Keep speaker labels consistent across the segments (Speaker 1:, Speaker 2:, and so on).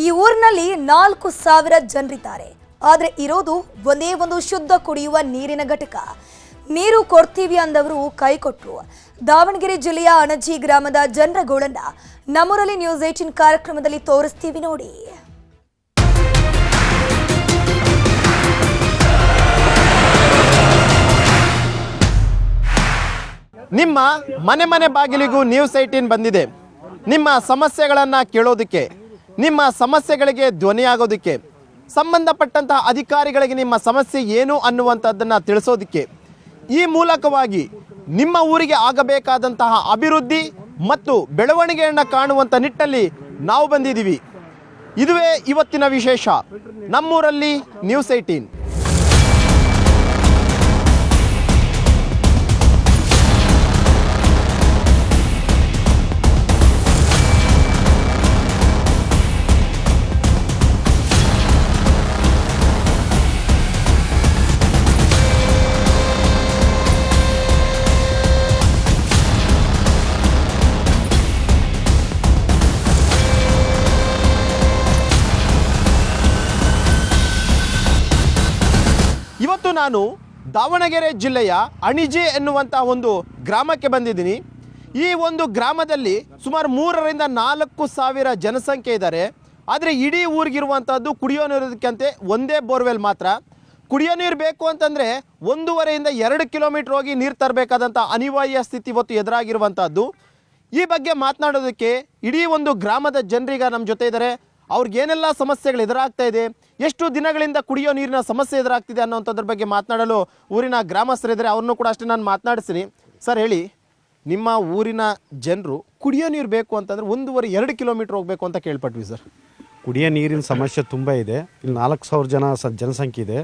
Speaker 1: ಈ ಊರಿನಲ್ಲಿ 4,000 ಜನರಿದ್ದಾರೆ. ಆದರೆ ಇರೋದು ಒಂದೇ ಒಂದು ಶುದ್ಧ ಕುಡಿಯುವ ನೀರಿನ ಘಟಕ. ನೀರು ಕೊಡ್ತೀವಿ ಅಂದವರು ಕೈ ಕೊಟ್ಟರು. ದಾವಣಗೆರೆ ಜಿಲ್ಲೆಯ ಅಣಜಿ ಗ್ರಾಮದ ಜನರ ಗೋಳನ್ನ ನಮ್ಮೂರಲ್ಲಿ ನ್ಯೂಸ್ 18 ಕಾರ್ಯಕ್ರಮದಲ್ಲಿ ತೋರಿಸ್ತೀವಿ ನೋಡಿ.
Speaker 2: ನಿಮ್ಮ ಮನೆ ಮನೆ ಬಾಗಿಲಿಗೂ ನ್ಯೂಸ್ 18 ಬಂದಿದೆ. ನಿಮ್ಮ ಸಮಸ್ಯೆಗಳನ್ನು ಕೇಳೋದಕ್ಕೆ, ನಿಮ್ಮ ಸಮಸ್ಯೆಗಳಿಗೆ ಧ್ವನಿಯಾಗೋದಕ್ಕೆ, ಸಂಬಂಧಪಟ್ಟಂತಹ ಅಧಿಕಾರಿಗಳಿಗೆ ನಿಮ್ಮ ಸಮಸ್ಯೆ ಏನು ಅನ್ನುವಂಥದ್ದನ್ನು ತಿಳಿಸೋದಕ್ಕೆ, ಈ ಮೂಲಕವಾಗಿ ನಿಮ್ಮ ಊರಿಗೆ ಆಗಬೇಕಾದಂತಹ ಅಭಿವೃದ್ಧಿ ಮತ್ತು ಬೆಳವಣಿಗೆಯನ್ನು ಕಾಣುವಂಥ ನಿಟ್ಟಲ್ಲಿ ನಾವು ಬಂದಿದ್ದೀವಿ. ಇದುವೇ ಇವತ್ತಿನ ವಿಶೇಷ ನಮ್ಮೂರಲ್ಲಿ ನ್ಯೂಸ್ 18. ಇವತ್ತು ನಾನು ದಾವಣಗೆರೆ ಜಿಲ್ಲೆಯ ಅಣಜಿ ಎನ್ನುವಂಥ ಒಂದು ಗ್ರಾಮಕ್ಕೆ ಬಂದಿದ್ದೀನಿ. ಈ ಒಂದು ಗ್ರಾಮದಲ್ಲಿ ಸುಮಾರು 3ರಿಂದ 4,000 ಜನಸಂಖ್ಯೆ ಇದ್ದಾರೆ. ಆದರೆ ಇಡೀ ಊರಿಗಿರುವಂಥದ್ದು ಕುಡಿಯೋ ನೀರೋದಕ್ಕಂತೆ ಒಂದೇ ಬೋರ್ವೆಲ್ ಮಾತ್ರ. ಕುಡಿಯೋ ನೀರು ಬೇಕು ಅಂತಂದರೆ 1.5ರಿಂದ 2 ಕಿಲೋಮೀಟ್ರ್ ಹೋಗಿ ನೀರು ತರಬೇಕಾದಂಥ ಅನಿವಾರ್ಯ ಸ್ಥಿತಿ ಇವತ್ತು ಎದುರಾಗಿರುವಂಥದ್ದು. ಈ ಬಗ್ಗೆ ಮಾತನಾಡೋದಕ್ಕೆ ಇಡೀ ಒಂದು ಗ್ರಾಮದ ಜನರೀಗ ನಮ್ಮ ಜೊತೆ ಇದ್ದಾರೆ. ಅವ್ರಿಗೇನೆಲ್ಲ ಸಮಸ್ಯೆಗಳು ಎದುರಾಗ್ತಾ ಇದೆ, ಎಷ್ಟು ದಿನಗಳಿಂದ ಕುಡಿಯೋ ನೀರಿನ ಸಮಸ್ಯೆ ಎದುರಾಗ್ತಿದೆ ಅನ್ನೋಂಥದ್ರ ಬಗ್ಗೆ ಮಾತನಾಡಲು ಊರಿನ ಗ್ರಾಮಸ್ಥರಿದ್ದಾರೆ. ಅವ್ರನ್ನೂ ಕೂಡ ಅಷ್ಟೇ ನಾನು ಮಾತನಾಡಿಸ್ತೀನಿ. ಸರ್ ಹೇಳಿ, ನಿಮ್ಮ ಊರಿನ ಜನರು ಕುಡಿಯೋ ನೀರು ಬೇಕು ಅಂತಂದರೆ 1.5-2 ಕಿಲೋಮೀಟ್ರ್ ಹೋಗಬೇಕು ಅಂತ ಕೇಳ್ಪಟ್ವಿ ಸರ್.
Speaker 3: ಕುಡಿಯೋ ನೀರಿನ ಸಮಸ್ಯೆ ತುಂಬ ಇದೆ. ಇಲ್ಲಿ 4,000 ಜನಸಂಖ್ಯೆ ಇದೆ.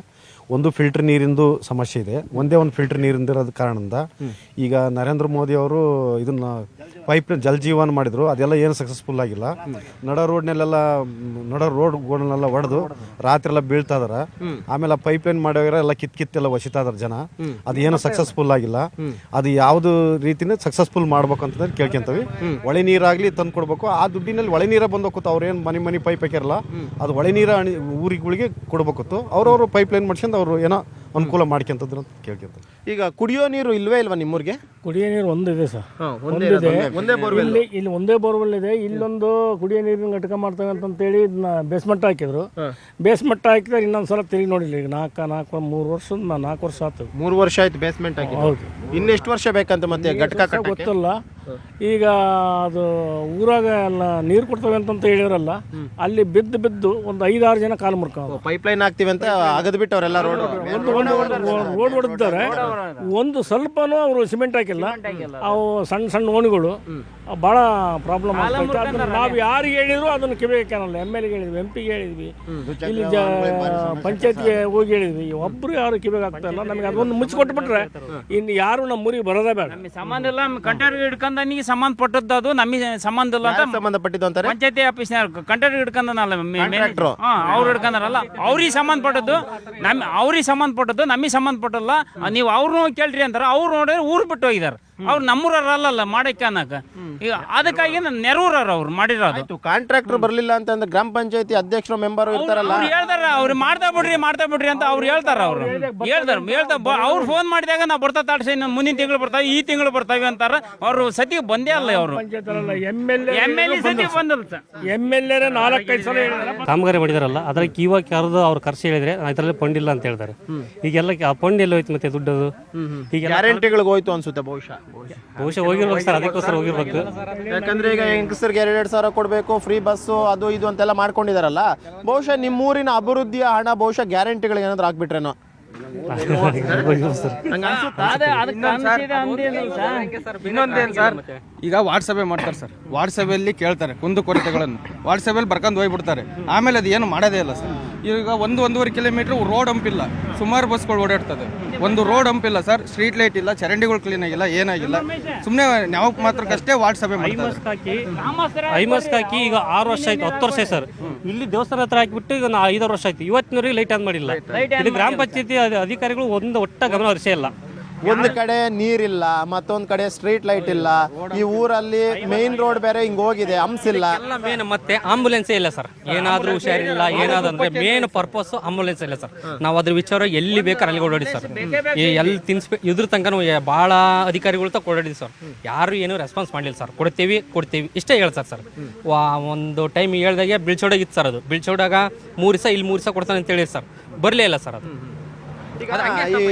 Speaker 3: ಒಂದು ಫಿಲ್ಟರ್ ನೀರಿಂದು ಸಮಸ್ಯೆ ಇದೆ. ಒಂದೇ ಒಂದು ಫಿಲ್ಟರ್ ನೀರಿಂದಿರೋದ ಕಾರಣದಿಂದ ಈಗ ನರೇಂದ್ರ ಮೋದಿ ಅವರು ಇದನ್ನು ಪೈಪ್ ಜಲ್ ಜೀವನ್ ಮಾಡಿದ್ರು. ಅದೆಲ್ಲ ಏನು ಸಕ್ಸಸ್ಫುಲ್ ಆಗಿಲ್ಲ. ನಡ ರೋಡ್ಗಳನ್ನೆಲ್ಲ ಹೊಡೆದು ರಾತ್ರಿ ಎಲ್ಲ ಬೀಳ್ತಾ ಇದಾರೆ. ಆಮೇಲೆ ಆ ಪೈಪ್ ಲೈನ್ ಮಾಡೋರ ಎಲ್ಲ ಕಿತ್ತೆಲ್ಲ ಒಸಿತಾ ಇದಾರೆ ಜನ. ಅದು ಏನು ಸಕ್ಸಸ್ಫುಲ್ ಆಗಿಲ್ಲ. ಅದು ಯಾವುದು ರೀತಿನೇ ಸಕ್ಸಸ್ಫುಲ್ ಮಾಡ್ಬೇಕು ಅಂತಂದ್ರೆ ಕೇಳ್ಕೊಂತೀವಿ. ಒಳೆ ನೀರಾಗಲಿ ತಂದು ಕೊಡ್ಬೇಕು. ಆ ದುಡ್ಡಿನಲ್ಲಿ ಒಳೆ ನೀರೇ ಬಂದೋಗುತ್ತೋ. ಅವ್ರೇನು ಮನೆ ಪೈಪ್ ಹಾಕಿರಲ್ಲ, ಅದು ಒಳೆ ನೀರ ಊರುಗಳಿಗೆ ಕೊಡ್ಬೇಕಿತ್ತು. ಅವ್ರವರು ಪೈಪ್ ಲೈನ್ ಮಾಡ್ಸ್ಕೊಂಡು ಅವರು ಏನೋ ಅನುಕೂಲ ಮಾಡ್ಕೊಂತದ್ರು ಅಂತ ಕೇಳ್ಕೊಂತಾರೆ.
Speaker 2: ಈಗ ಕುಡಿಯೋ ನೀರು ಇಲ್ವೇ ಇಲ್ವಾ ನಿಮ್ಮೂರಿಗೆ?
Speaker 4: ಕುಡಿಯೋ ನೀರು ಒಂದಿದೆ ಸರ್, ಇಲ್ಲಿ ಒಂದೇ ಬೋರ್ವೆಲ್ ಇದೆ. ಇಲ್ಲೊಂದು ಕುಡಿಯೋ ನೀರಿನ ಘಟಕ ಮಾಡ್ತೇವೆ ಅಂತೇಳಿ ಇದನ್ನ ಬೇಸ್ಮೆಂಟ್ ಹಾಕಿದ್ರು. ಬೇಸ್ಮೆಂಟ್ ಹಾಕಿದ್ರೆ ಇನ್ನೊಂದ್ಸಲ ತಿರುಗಿ ನೋಡಿಲ್ಲ. ಈಗ 4 ವರ್ಷ ಆಯ್ತು.
Speaker 2: 3 ವರ್ಷ ಆಯ್ತು ಬೇಸ್ಮೆಂಟ್ ಹಾಕಿ.
Speaker 4: ಹೌದು.
Speaker 2: ಇನ್ನೆಷ್ಟು ವರ್ಷ ಬೇಕಂತ ಮತ್ತೆ ಘಟಕ
Speaker 4: ಗೊತ್ತಿಲ್ಲ. ಈಗ ಅದು ಊರಾಗ ಎಲ್ಲ ನೀರು ಕೊಡ್ತೇವೆ ಅಂತ ಹೇಳಿದ್ರಲ್ಲ, ಅಲ್ಲಿ ಬಿದ್ದು ಒಂದು 5-6 ಜನ ಕಾಲು ಮುರ್ಕೊಂಡು
Speaker 2: ಪೈಪ್ ಲೈನ್ ಹಾಕ್ತಿವಿ ಅಂತ ಅಗದ್ ಬಿಟ್ಟು ಅವರೆಲ್ಲ ರೋಡ್
Speaker 4: ಹೊಡೆದಿದ್ದಾರೆ. ಒಂದು ಸ್ವಲ್ಪನೂ ಅವರು ಸಿಮೆಂಟ್ ಹಾಕಿಲ್ಲ. ಅವು ಸಣ್ಣ ಓಣಿಗಳು ಭಾಳ ಪ್ರಾಬ್ಲಮ್ ಆಗ್ತದೆ. ನಾವು ಯಾರಿಗೆ ಹೇಳಿದ್ರು ಅದನ್ನು ಕಿವಿಗೆ ಕಾಣಲ್ಲ. MLA ಹೇಳಿದ್ವಿ, MP ಹೇಳಿದ್ವಿ, ಇಲ್ಲಿ ಪಂಚಾಯತ್ಗೆ ಹೋಗಿ ಹೇಳಿದ್ವಿ. ಒಬ್ರು ಯಾರು ಕಿವಿಗೆ ಆಗ್ತಾ ಇಲ್ಲ. ನಮಗೆ ಅದೊಂದು ಮುಚ್ಚಿಕೊಟ್ಬಿಟ್ರೆ ಇನ್ನು ಯಾರು ನಮ್ಮ ಊರಿಗೆ ಬರೋದೇ ಬೇಡ.
Speaker 5: ಸಂಬಂಧ ಇಲ್ಲ. ಕಂಟ್ರಾಕ್ಟರ್ ಹಿಡ್ಕೊಂಡನಿಗೆ ಸಂಬಂಧಪಟ್ಟದ್ದು, ಅದು ನಮಗೆ ಸಂಬಂಧ ಇಲ್ಲ ಅಂತ
Speaker 2: ಸಂಬಂಧಪಟ್ಟಿದ್ದು ಅಂತಾರೆ.
Speaker 5: ಪಂಚಾಯತಿ ಆಫೀಸ್ನಾಗ ಕಂಟ್ರಾಕ್ಟರ್ ಹಿಡ್ಕೊಂಡನಲ್ಲ, ಅವ್ರು ಹಿಡ್ಕೊಂಡಾರಲ್ಲ, ಅವ್ರಿಗೆ ಸಂಬಂಧಪಟ್ಟದ್ದು, ಅವ್ರಿಗೆ ಸಂಬಂಧಪಟ್ಟದ್ದು ನಮಗೆ ಸಂಬಂಧಪಟ್ಟಲ್ಲ. ನೀವು ಅವ್ರನ್ನೂ ಕೇಳ್ರಿ ಅಂತಾರೆ. ಅವ್ರು ನೋಡಿದ್ರೆ ಊರು ಬಿಟ್ಟು ಹೋಗಿದ್ದಾರೆ. ಅವ್ರು ನಮ್ಮೂರಲ್ಲ ಮಾಡಕ್ಕೆ ಅನ್ನಕ. ಈಗ ಅದಕ್ಕಾಗಿ ನೆರೂರವ್ರು ಅವ್ರು ಮಾಡಿರೋದು.
Speaker 2: ಕಾಂಟ್ರಾಕ್ಟರ್ ಬರ್ಲಿಲ್ಲ ಅಂತಂದ್ರೆ ಗ್ರಾಮ ಪಂಚಾಯತಿ ಅಧ್ಯಕ್ಷರು ಮೆಂಬರ್ ಇರ್ತಾರಲ್ಲ,
Speaker 5: ಹೇಳ್ತಾರ ಅವ್ರು ಮಾಡ್ತಾ ಬಿಡ್ರಿ ಅಂತ ಅವ್ರು ಹೇಳ್ತಾರ. ಅವ್ರು ಅವ್ರು ಫೋನ್ ಮಾಡಿದಾಗ ನಾವು ಬರ್ತಾ ತಾಡ್ಸಿ ಮುಂದಿನ ತಿಂಗಳು ಬರ್ತಾವೆ, ಈ ತಿಂಗಳು ಬರ್ತಾವೆ ಅಂತಾರ. ಅವ್ರು ಸತಿ ಬಂದೇ ಅಲ್ಲ. ಅವರು MLA ಸತಿ ಬಂದಲ್ಲ.
Speaker 4: MLA 4-5 ಸಲ
Speaker 6: ಕಾಮಗಾರಿ ಮಾಡಿದಾರಲ್ಲ, ಅದಕ್ಕೆ ಇವಾಗ ಯಾರ್ದು ಅವ್ರು ಖರ್ಚು ಹೇಳಿದ್ರೆ ಇದರಲ್ಲಿ ಫಂಡ್ ಇಲ್ಲ ಅಂತ ಹೇಳ್ತಾರೆ. ಈಗೆಲ್ಲ ಆ ಫಂಡ್ ಎಲ್ಲ ಹೋಯ್ತು. ಮತ್ತೆ ದುಡ್ಡದು
Speaker 2: ಈಗ ಗ್ಯಾರಂಟಿಗಳಿಗೆ ಹೋಯ್ತು ಅನ್ಸುತ್ತೆ. ಬಹುಶಃ
Speaker 6: ಹೋಗಿರ್ಬೇಕು ಸರ್, ಅದಕ್ಕೋಸ್ಕರ ಹೋಗಿರ್ಬೇಕು.
Speaker 2: ಯಾಕಂದ್ರೆ ಈಗ ಹೆಂಗಸರಿಗೆ 2,000 ಕೊಡಬೇಕು, ಫ್ರೀ ಬಸ್ಸು ಅದು ಇದು ಅಂತೆಲ್ಲ ಮಾಡ್ಕೊಂಡಿದಾರಲ್ಲ. ಬಹುಶಃ ನಿಮ್ಮೂರಿನ ಅಭಿವೃದ್ಧಿಯ ಹಣ ಬಹುಶಃ ಗ್ಯಾರಂಟಿಗಳಿಗೆ ಏನಾದ್ರು ಹಾಕ್ಬಿಟ್ರೇನೋ.
Speaker 7: ಇನ್ನೊಂದೇನು ಸರ್, ಈಗ ವಾಟ್ಸಪ್ ಮಾಡ್ತಾರೆ ಸರ್. ವಾಟ್ಸಪ್ಪಲ್ಲಿ ಕೇಳ್ತಾರೆ ಕುಂದುಕೊರತೆಗಳನ್ನು, ವಾಟ್ಸಪ್ಪಲ್ಲಿ ಬರ್ಕೊಂಡು ಹೋಗ್ಬಿಡ್ತಾರೆ. ಆಮೇಲೆ ಅದು ಏನು ಮಾಡೋದೇ ಇಲ್ಲ ಸರ್. ಈಗ 1-1.5 ಕಿಲೋಮೀಟ್ರ್ ರೋಡ್ ಹಂಪಿಲ್ಲ. ಸುಮಾರು ಬಸ್ಗಳು ಓಡಾಡ್ತದೆ. ಒಂದು ರೋಡ್ ಹಂಪಿಲ್ಲ ಸರ್, ಸ್ಟ್ರೀಟ್ ಲೈಟ್ ಇಲ್ಲ, ಚರಂಡಿಗಳು ಕ್ಲೀನ್ ಆಗಿಲ್ಲ, ಏನಾಗಿಲ್ಲ. ಸುಮ್ಮನೆ ನಾವು ಮಾತ್ರಕ್ಕಷ್ಟೇ ವಾಟ್ಸಪ್
Speaker 6: ಐಮಸ್ಕ್ ಹಾಕಿ ಈಗ 6 ವರ್ಷ ಆಯ್ತು, 10 ವರ್ಷ ಸರ್. ಇಲ್ಲಿ ದೇವಸ್ಥಾನ ಹತ್ರ ಹಾಕಿಬಿಟ್ಟು ಈಗ 5 ವರ್ಷ ಆಯ್ತು. ಇವತ್ತಿನವರೆಗೆ ಲೈಟ್ ಆನ್ ಮಾಡಿಲ್ಲ. ಇದು ಗ್ರಾಮ ಪಂಚಾಯತಿ ಅಧಿಕಾರಿಗಳು ಒಂದು ಒಟ್ಟ ಗಮನ ಹರಿಸೇ ಇಲ್ಲ.
Speaker 2: ಒಂದು ಕಡೆ ನೀರಿಲ್ಲ, ಮತ್ತೊಂದು ಕಡೆ ಸ್ಟ್ರೀಟ್ ಲೈಟ್ ಇಲ್ಲ, ಈ ಊರಲ್ಲಿ ಮೇನ್ ರೋಡ್ ಬೇರೆ ಹಿಂಗ್ ಹೋಗಿದೆ, ಹಂಪ್ಸ್ ಇಲ್ಲ.
Speaker 6: ಎಲ್ಲ ಮೇನ್ ಮತ್ತೆ ಆಂಬುಲೆನ್ಸೇ ಇಲ್ಲ ಸರ್. ಏನಾದ್ರೂ ಹುಷಾರಿಲ್ಲ ಏನಾದ್ರು ಅಂದ್ರೆ ಮೇನ್ ಪರ್ಪಸ್ ಆಂಬುಲೆನ್ಸ್ ಇಲ್ಲ ಸರ್. ನಾವು ಅದ್ರ ವಿಚಾರ ಎಲ್ಲಿ ಬೇಕಾದ್ರೆ ಅಲ್ಲಿ ಓಡಾಡಿ ಸರ್. ಎಲ್ಲಿ ಇದ್ರ ತನಕ ಬಹಳ ಅಧಿಕಾರಿಗಳು ತಕ್ಕ ಓಡಾಡಿದ್ವಿ ಸರ್. ಯಾರು ಏನು ರೆಸ್ಪಾನ್ಸ್ ಮಾಡಲಿಲ್ಲ ಸರ್. ಕೊಡ್ತೀವಿ ಇಷ್ಟೇ ಹೇಳ್ತಾರೆ ಸರ್. ಒಂದು ಟೈಮ್ ಹೇಳ್ದಾಗೆ ಬಿಳ್ಚೋಡಾಗ ಇತ್ತು ಸರ್. ಅದು ಬಿಳ್ಚೋಡಾಗ 3 ದಿವಸ ಇಲ್ಲಿ 3 ದಿವಸ ಕೊಡ್ತಾನೆ ಅಂತ ಹೇಳಿ ಸರ್. ಬರಲೇ ಇಲ್ಲ ಸರ್ ಅದು.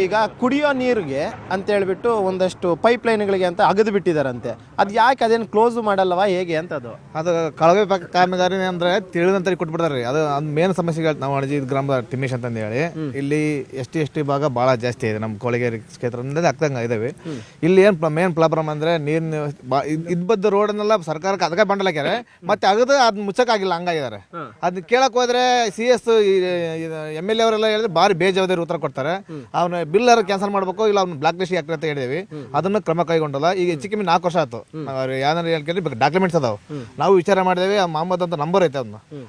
Speaker 2: ಈಗ ಕುಡಿಯೋ ನೀರಿಗೆ ಅಂತ ಹೇಳ್ಬಿಟ್ಟು ಒಂದಷ್ಟು ಪೈಪ್ ಲೈನ್ಗಳಿಗೆ ಅಂತ ಅಗದು ಬಿಟ್ಟಿದಾರಂತೆ. ಅದು ಯಾಕೆ ಅದೇನು ಕ್ಲೋಸ್ ಮಾಡಲ್ಲವಾ ಹೇಗೆ ಅಂತ?
Speaker 8: ಅದು ಕಳವೆ ಕಾಮಗಾರಿ ಅಂದ್ರೆ ತಿಳಿದಂತ ಕೊಟ್ಬಿಡ್ತಾರೆ. ಅದು ಮೇನ್ ಸಮಸ್ಯೆ ನಾವು ಅಣಜಿ ಗ್ರಾಮದ ತಿಮ್ಮೇಶ್ ಅಂತಂದು ಹೇಳಿ ಇಲ್ಲಿ ಎಸ್ ಟಿ ಭಾಗ ಭಾಳ ಜಾಸ್ತಿ ಇದೆ. ನಮ್ಮ ಕೊಳಗೇರಿ ಕ್ಷೇತ್ರದಿಂದ ಆಗ್ತಂಗ ಇದಾವೆ. ಇಲ್ಲಿ ಏನು ಮೇನ್ ಪ್ರಾಬ್ಲಮ್ ಅಂದ್ರೆ ನೀರಿನ ಇದ್ಬದ್ದು ರೋಡನ್ನೆಲ್ಲ ಸರ್ಕಾರಕ್ಕೆ ಅದಕ್ಕೆ ಬಂಡಲ್ ಹಾಕ್ಯಾರೆ, ಮತ್ತೆ ಅಗದು ಅದ್ ಮುಚ್ಚಕ್ಕಾಗಿಲ್ಲ, ಹಂಗಾಗಿದ್ದಾರೆ. ಅದನ್ನ ಕೇಳಕ್ ಹೋದ್ರೆ CS MLA ಅವರೆಲ್ಲ ಹೇಳಿದ್ರೆ ಭಾರಿ ಬೇಜವಾಬ್ದಾರಿ ಉತ್ತರ ಕೊಡ್ತಾರೆ. ಅವ್ನ ಬಿಲ್ ಕ್ಯಾನ್ಸಲ್ ಮಾಡ್ಬೇಕು, ಇಲ್ಲ ಅವ್ನ ಬ್ಲಾಕ್ ಲಿಸ್ಟ್ ಹಾಕ್ರಿ ಅಂತ ಹೇಳಿದ್ವಿ. ಅದನ್ನು ಕ್ರಮ ಕೈಗೊಂಡಲ್ಲ. ಈಗ ಹೆಚ್ಚು ಕಮ್ಮಿ 4 ವರ್ಷ ಆಯ್ತು. ಯಾರು ಹೇಳ್ಕೊಂಡ್ರೆ ಡಾಕ್ಯುಮೆಂಟ್ಸ್ ಅದಾವ. ನಾವು ವಿಚಾರ ಮಾಡಿದೇವಿ. ಆ ಮೊಹಮ್ಮದ್ ಅಂತ ನಂಬರ್ ಐತೆ.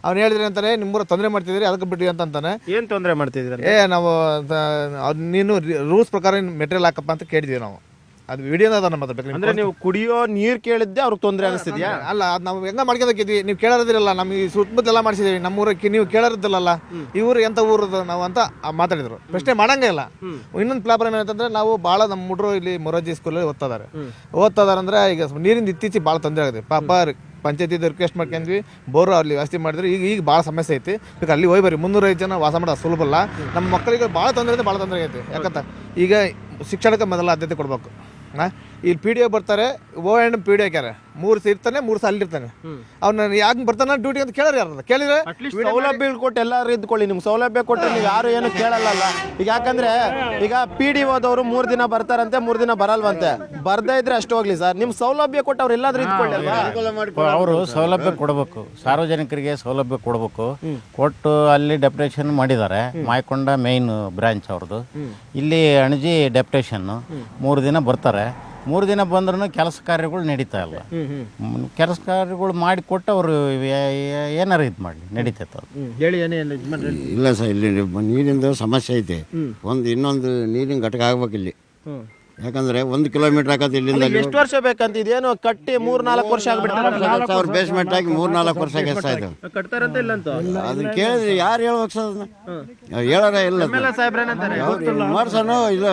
Speaker 8: ಅವ್ನು ಹೇಳಿದ್ರಿ ಅಂತಾನೆ ನಿಮ್ಮೂರ ತೊಂದರೆ ಮಾಡ್ತಿದ್ರಿ, ಅದಕ್ಕೆ ಬಿಟ್ರಿ ಅಂತಾನೆ.
Speaker 2: ಏನ್ ತೊಂದರೆ ಮಾಡ್ತಿದ್ರಿ?
Speaker 8: ನಾವು ನೀನು ರೂಲ್ಸ್ ಪ್ರಕಾರ ಮೆಟೀರಿಯಲ್ ಹಾಕಪ್ಪ ಅಂತ ಕೇಳಿದ್ವಿ ನಾವು. ಅದು ವಿಡಿಯೋ ಅದ ನಮ್ಮ ಹತ್ರ.
Speaker 2: ಅಂದ್ರೆ ನೀವು ಕುಡಿಯೋ ನೀರು ಕೇಳಿದ್ದೆ ಅವ್ರಿಗೆ ತೊಂದರೆ ಅನಿಸ್ತಿದ್ಯಾ?
Speaker 8: ಅಲ್ಲ, ಅದು ನಾವು ಹೆಂಗ ಮಾಡ್ಕೊಂಡಿದ್ವಿ. ನೀವು ಕೇಳೋದಿರಲ್ಲ, ನಮ್ಗೆ ಸುತ್ತಮುತ್ತ ಎಲ್ಲ ಮಾಡಿಸಿದೀವಿ. ನಮ್ಮೂರಕ್ಕೆ ನೀವು ಕೇಳೋದಿಲ್ಲಲ್ಲ, ಈ ಊರು ಎಂತ ಊರದು ನಾವು ಅಂತ ಮಾತಾಡಿದ್ರು. ಪ್ರಶ್ನೆ ಮಾಡಂಗೇ ಇಲ್ಲ. ಇನ್ನೊಂದು ಪ್ರಾಬ್ಲಮ್ ಏನಂತಂದ್ರೆ, ನಾವು ಭಾಳ ನಮ್ಮ ಹುಡುಗರು ಇಲ್ಲಿ ಮೊರಾರ್ಜಿ ಸ್ಕೂಲಲ್ಲಿ ಓದ್ತಾದಾರೆ ಅಂದ್ರೆ ಈಗ ನೀರಿಂದ ಇತ್ತೀಚೆಗೆ ಭಾಳ ತೊಂದರೆ ಆಗಿದೆ. ಪಾಪ ಪಂಚಾಯತಿ ರಿಕ್ವೆಸ್ಟ್ ಮಾಡ್ಕೊಂಡ್ವಿ, ಬೋರ್ ಅಲ್ಲಿ ವ್ಯವಸ್ಥೆ ಮಾಡಿದ್ರು. ಈಗ ಭಾಳ ಸಮಸ್ಯೆ ಐತಿ. ಈಗ ಅಲ್ಲಿ ಹೋಗಿ ಬರ್ರಿ, 305 ಜನ ವಾಸ ಮಾಡೋದು ಸುಲಭ ಅಲ್ಲ. ನಮ್ಮ ಮಕ್ಕಳಿಗೆ ಭಾಳ ತೊಂದರೆ ಐತಿ. ಯಾಕಂತ ಈಗ ಶಿಕ್ಷಣಕ್ಕೆ ಮೊದಲ ಆದ್ಯತೆ ಕೊಡ್ಬೇಕು. ಇಲ್ಲಿ PDO ಬರ್ತಾರೆ, PDO ಹಾಕ್ಯಾರೆ. 3 ದಿವಸ ಇರ್ತಾನೆ, 3 ದಿವಸ ಅಲ್ಲಿರ್ತಾನೆ. ಅವ್ನ ಯಾಕೆ ಬರ್ತಾನೆ ಡ್ಯೂಟಿ ಅಂತ ಕೇಳ್ರಿ. ಯಾರು ಕೇಳಿದ್ರೆ
Speaker 2: ಸೌಲಭ್ಯ ಕೊಟ್ಟು ಎಲ್ಲರೂ ಇದ್ಕೊಳ್ಳಿ. ನಿಮ್ಗೆ ಸೌಲಭ್ಯ ಕೊಟ್ಟರೆ ನೀವು ಯಾರು ಏನು ಕೇಳಲ್ಲ. ಈಗ ಯಾಕಂದ್ರೆ ಈಗ PDOದವರು 3 ದಿನ ಬರ್ತಾರಂತೆ, 3 ದಿನ ಬರಲ್ವಂತೆ. ಬರ್ದೇ ಇದ್ರೆ ಅಷ್ಟು ಹೋಗ್ಲಿ ಸರ್. ನಿಮ್ ಸೌಲಭ್ಯ ಕೊಟ್ಟು ಅವ್ರು ಎಲ್ಲಾದ್ರೂ ಇದ್ಕೊಳ್ಳಿ.
Speaker 9: ಅವರು ಸೌಲಭ್ಯ ಕೊಡಬೇಕು, ಸಾರ್ವಜನಿಕರಿಗೆ ಸೌಲಭ್ಯ ಕೊಡಬೇಕು. ಕೊಟ್ಟು ಅಲ್ಲಿ ಡೆಪ್ಯುಟೇಷನ್ ಮಾಡಿದ್ದಾರೆ. ಮಾಯಕೊಂಡ ಮೇನ್ ಬ್ರಾಂಚ್ ಅವ್ರದ್ದು. ಇಲ್ಲಿ ಅಣಜಿ ಡೆಪ್ಯುಟೇಷನ್ 3 ದಿನ ಬರ್ತಾರೆ. 3 ದಿನ ಬಂದ್ರೂ ಕೆಲಸ ಕಾರ್ಯಗಳು ನಡೀತಾ ಇಲ್ಲ. ಕೆಲಸ ಕಾರ್ಯಗಳು ಮಾಡಿ ಕೊಟ್ಟು ಅವರು ಏನಾರು ಇದು ಮಾಡಲಿ ನಡೀತೈತೆ.
Speaker 2: ಹೇಳಿ.
Speaker 10: ಇಲ್ಲ ಸರ್, ಇಲ್ಲಿ ನೀರಿಂದು ಸಮಸ್ಯೆ ಐತೆ. ಇನ್ನೊಂದು ನೀರಿನ ಘಟಕ ಆಗ್ಬೇಕು ಇಲ್ಲಿ. ಯಾಕಂದ್ರೆ 1 ಕಿಲೋಮೀಟರ್ ಆಗತ್ತೆ ಇಲ್ಲಿಂದ.
Speaker 2: ಎಷ್ಟು ವರ್ಷ ಬೇಕಂತ? ಇದೇನು ಕಟ್ಟಿ 3-4 ವರ್ಷ ಆಗ್ಬಿಡ್ತಾರೆ.
Speaker 10: ಅವ್ರು ಬೇಸ್ಮೆಂಟ್ ಹಾಕಿ 3-4 ವರ್ಷ ಎಷ್ಟಾಯ್ತು
Speaker 2: ಕಟ್ತಾರಂತ ಇಲ್ಲ ಅಂತ
Speaker 10: ಅದನ್ನ ಕೇಳಿದ್ರೆ ಯಾರು ಹೇಳ್ಬೇಕು ಸರ್? ಅದನ್ನ ಹೇಳೋರೇ ಇಲ್ಲ. ಮಾಡ್ಸೋಣ ಇಲ್ಲ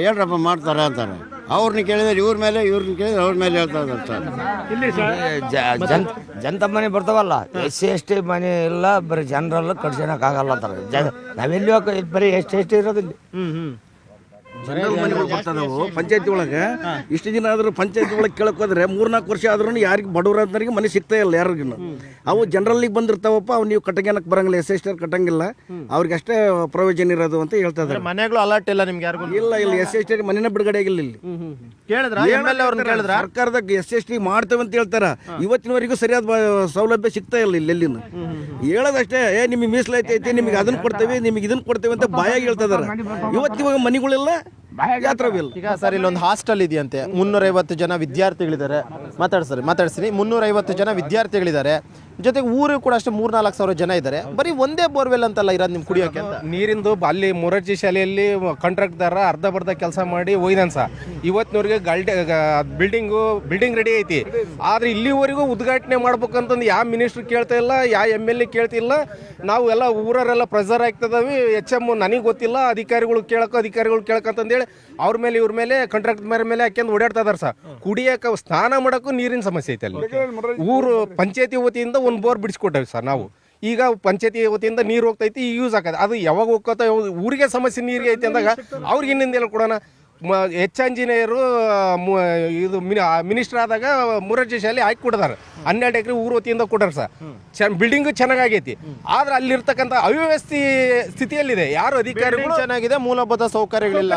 Speaker 10: ಹೇಳ್ರಪ್ಪ ಮಾಡ್ತಾರೆ ಅಂತಾರೆ. ಅವ್ರನ್ನ ಕೇಳಿದ್ರೆ ಇವ್ರ ಮೇಲೆ, ಇವ್ರನ್ನ ಕೇಳಿದ್ರೆ ಅವ್ರ ಮೇಲೆ ಹೇಳ್ತಾ ಇದ್ದಾರೆ ಸರ್.
Speaker 11: ಜನತ ಮನೆ ಬರ್ತಾವಲ್ಲ, SC ST ಮನೆ ಇಲ್ಲ, ಬರೀ ಜನರಲ್ಲ ಕಟ್ಸೋಣಕ್ ಆಗಲ್ಲ ಅಂತಾರೆ. ನಾವೆಲ್ಲಿ ಬರೀ ST ಇರೋದಿಲ್ಲ.
Speaker 12: ಜನರಲ್ ಮನೆಗಳು ಬರ್ತಾವು ಪಂಚಾಯತಿ ಒಳಗೆ. ಇಷ್ಟು ದಿನ ಆದ್ರೂ ಪಂಚಾಯತಿ ಒಳಗೆ ಕೇಳಕ್ ಹೋದ್ರೆ 3-4 ವರ್ಷ ಆದ್ರೂ ಯಾರಿಗೆ ಬಡವರಂತರಿಗೆ ಮನೆ ಸಿಗ್ತಾ ಇಲ್ಲ ಯಾರಿಗೂ. ಅವು ಜನರಲ್ಲಿಗೆ ಬಂದಿರ್ತಾವಪ್ಪ, ಅವು ನೀವು ಕಟ್ಟಂಗನಕ್ಕೆ ಬರಂಗಿಲ್ಲ, SC ಕಟ್ಟಂಗಿಲ್ಲ, ಅವ್ರಿಗೆ ಅಷ್ಟೇ ಪ್ರಯೋಜನ ಇರೋದು ಅಂತ ಹೇಳ್ತಾ ಇದ್ದಾರೆ.
Speaker 2: ಮನೆಗಳು ಅಲರ್ಟ್ ಇಲ್ಲ ನಿಮ್ಗೆ ಯಾರಿಗೂ?
Speaker 12: ಇಲ್ಲ SC ಮನೆನ ಬಿಡುಗಡೆ ಆಗಿಲ್ಲ ಇಲ್ಲಿ. ಸರ್ಕಾರದಾಗ SC ಮಾಡ್ತೇವೆ ಅಂತ ಹೇಳ್ತಾರ. ಇವತ್ತಿನವರೆಗೂ ಸರಿಯಾದ ಸೌಲಭ್ಯ ಸಿಗ್ತಾ ಇಲ್ಲ ಇಲ್ಲಿ ಎಲ್ಲಿನ. ಹೇಳೋದಷ್ಟೇ, ನಿಮಗೆ ಮೀಸಲಾತಿ ನಿಮಗೆ ಅದನ್ನ ಕೊಡ್ತೇವೆ, ನಿಮಗೆ ಇದನ್ನ ಕೊಡ್ತೇವೆ ಅಂತ ಬಾಯಾಗಿ ಹೇಳ್ತಾ ಇದಾರೆ. ಇವತ್ತಿವಾಗ ಮನೆಗಳಿಲ್ಲ,
Speaker 2: ಈಗ ಸರ್ ಇಲ್ಲೊಂದು ಹಾಸ್ಟೆಲ್ ಇದೆಯಂತೆ. 350 ಜನ ವಿದ್ಯಾರ್ಥಿಗಳಿದ್ದಾರೆ. ಮಾತಾಡ್ತೀನಿ. 350 ಜನ ವಿದ್ಯಾರ್ಥಿಗಳಿದ್ದಾರೆ. ಜೊತೆಗೆ ಊರು ಕೂಡ ಅಷ್ಟೇ 3-4 ಸಾವಿರ ಜನ ಇದ್ದಾರೆ. ಬರೀ ಒಂದೇ ಬೋರ್ವೆಲ್ ಅಂತಲ್ಲ ಇರೋದು ನಿಮ್ ಕುಡಿಯೋಕೆ ಅಂತ.
Speaker 7: ನೀರಿಂದು ಅಲ್ಲಿ ಮೊರಾರ್ಜಿ ಶಾಲೆಯಲ್ಲಿ ಕಾಂಟ್ರಾಕ್ಟ್ದಾರ ಅರ್ಧ ಕೆಲಸ ಮಾಡಿ ಹೋಯ್ದನ್ ಸರ್. ಇವತ್ತಿನವ್ರಿಗೆ ಬಿಲ್ಡಿಂಗ್ ರೆಡಿ ಐತಿ. ಆದ್ರೆ ಇಲ್ಲಿವರೆಗೂ ಉದ್ಘಾಟನೆ ಮಾಡ್ಬೇಕಂತಂದು ಯಾವ ಮಿನಿಸ್ಟ್ರ್ ಕೇಳ್ತಾ ಇಲ್ಲ, ಯಾವ MLA ಕೇಳ್ತಿಲ್ಲ. ನಾವು ಎಲ್ಲ ಊರರೆಲ್ಲ ಪ್ರೆಸರ್ ಆಗ್ತದವಿ. HM ನನಗೆ ಗೊತ್ತಿಲ್ಲ, ಅಧಿಕಾರಿಗಳು ಕೇಳಕ್ಕಂತಂದೇಳಿ ಅವ್ರ ಮೇಲೆ ಇವ್ರ ಮೇಲೆ ಕಾಂಟ್ರಾಕ್ಟ್ ಮೇಲೆ ಹಾಕ್ಯಂದು ಓಡಾಡ್ತಾ ಇದಾರೆ ಸರ್. ಕುಡಿಯಕ್ಕೆ ಸ್ನಾನ ಮಾಡೋಕ್ಕೂ ನೀರಿನ ಸಮಸ್ಯೆ ಐತೆ ಅಲ್ಲಿ. ಊರು ಪಂಚಾಯತಿ ವತಿಯಿಂದ ಒಂದು ಬೋರ್ ಬಿಡಿಸ್ಕೊಟ್ಟೇವೆ ಸರ್ ನಾವು. ಈಗ ಪಂಚಾಯತಿ ವತಿಯಿಂದ ನೀರು ಹೋಗ್ತೈತಿ, ಈಯೂಸ್ ಆಗತ್ತೆ. ಅದು ಯಾವಾಗ ಹೋಗ್ತೋ ಊರಿಗೆ ಸಮಸ್ಯೆ ನೀರಿಗೆ ಐತೆ ಅಂದಾಗ ಅವ್ರಿಗೆ ಇನ್ನಿಂದ ಎಲ್ಲ ಕೊಡೋಣ. ಇಂಜಿನಿಯರು ಇದು ಮಿನಿಸ್ಟರ್ ಆದಾಗ ಮೊರಾರ್ಜಿ ಶಾಲೆ ಹಾಕಿ ಕೊಡ್ತಾರೆ. 12 ಎಕರೆ ಊರು ವತಿಯಿಂದ ಕೊಟ್ಟಾರ ಸರ್. ಬಿಲ್ಡಿಂಗ್ ಚೆನ್ನಾಗೈತಿ, ಆದ್ರೆ ಅಲ್ಲಿರ್ತಕ್ಕಂಥ ಅವ್ಯವಸ್ಥೆ ಸ್ಥಿತಿಯಲ್ಲಿದೆ. ಯಾರು ಅಧಿಕಾರಿಗಳು
Speaker 2: ಚೆನ್ನಾಗಿದೆ, ಮೂಲಭೂತ ಸೌಕರ್ಯಗಳಿಲ್ಲ.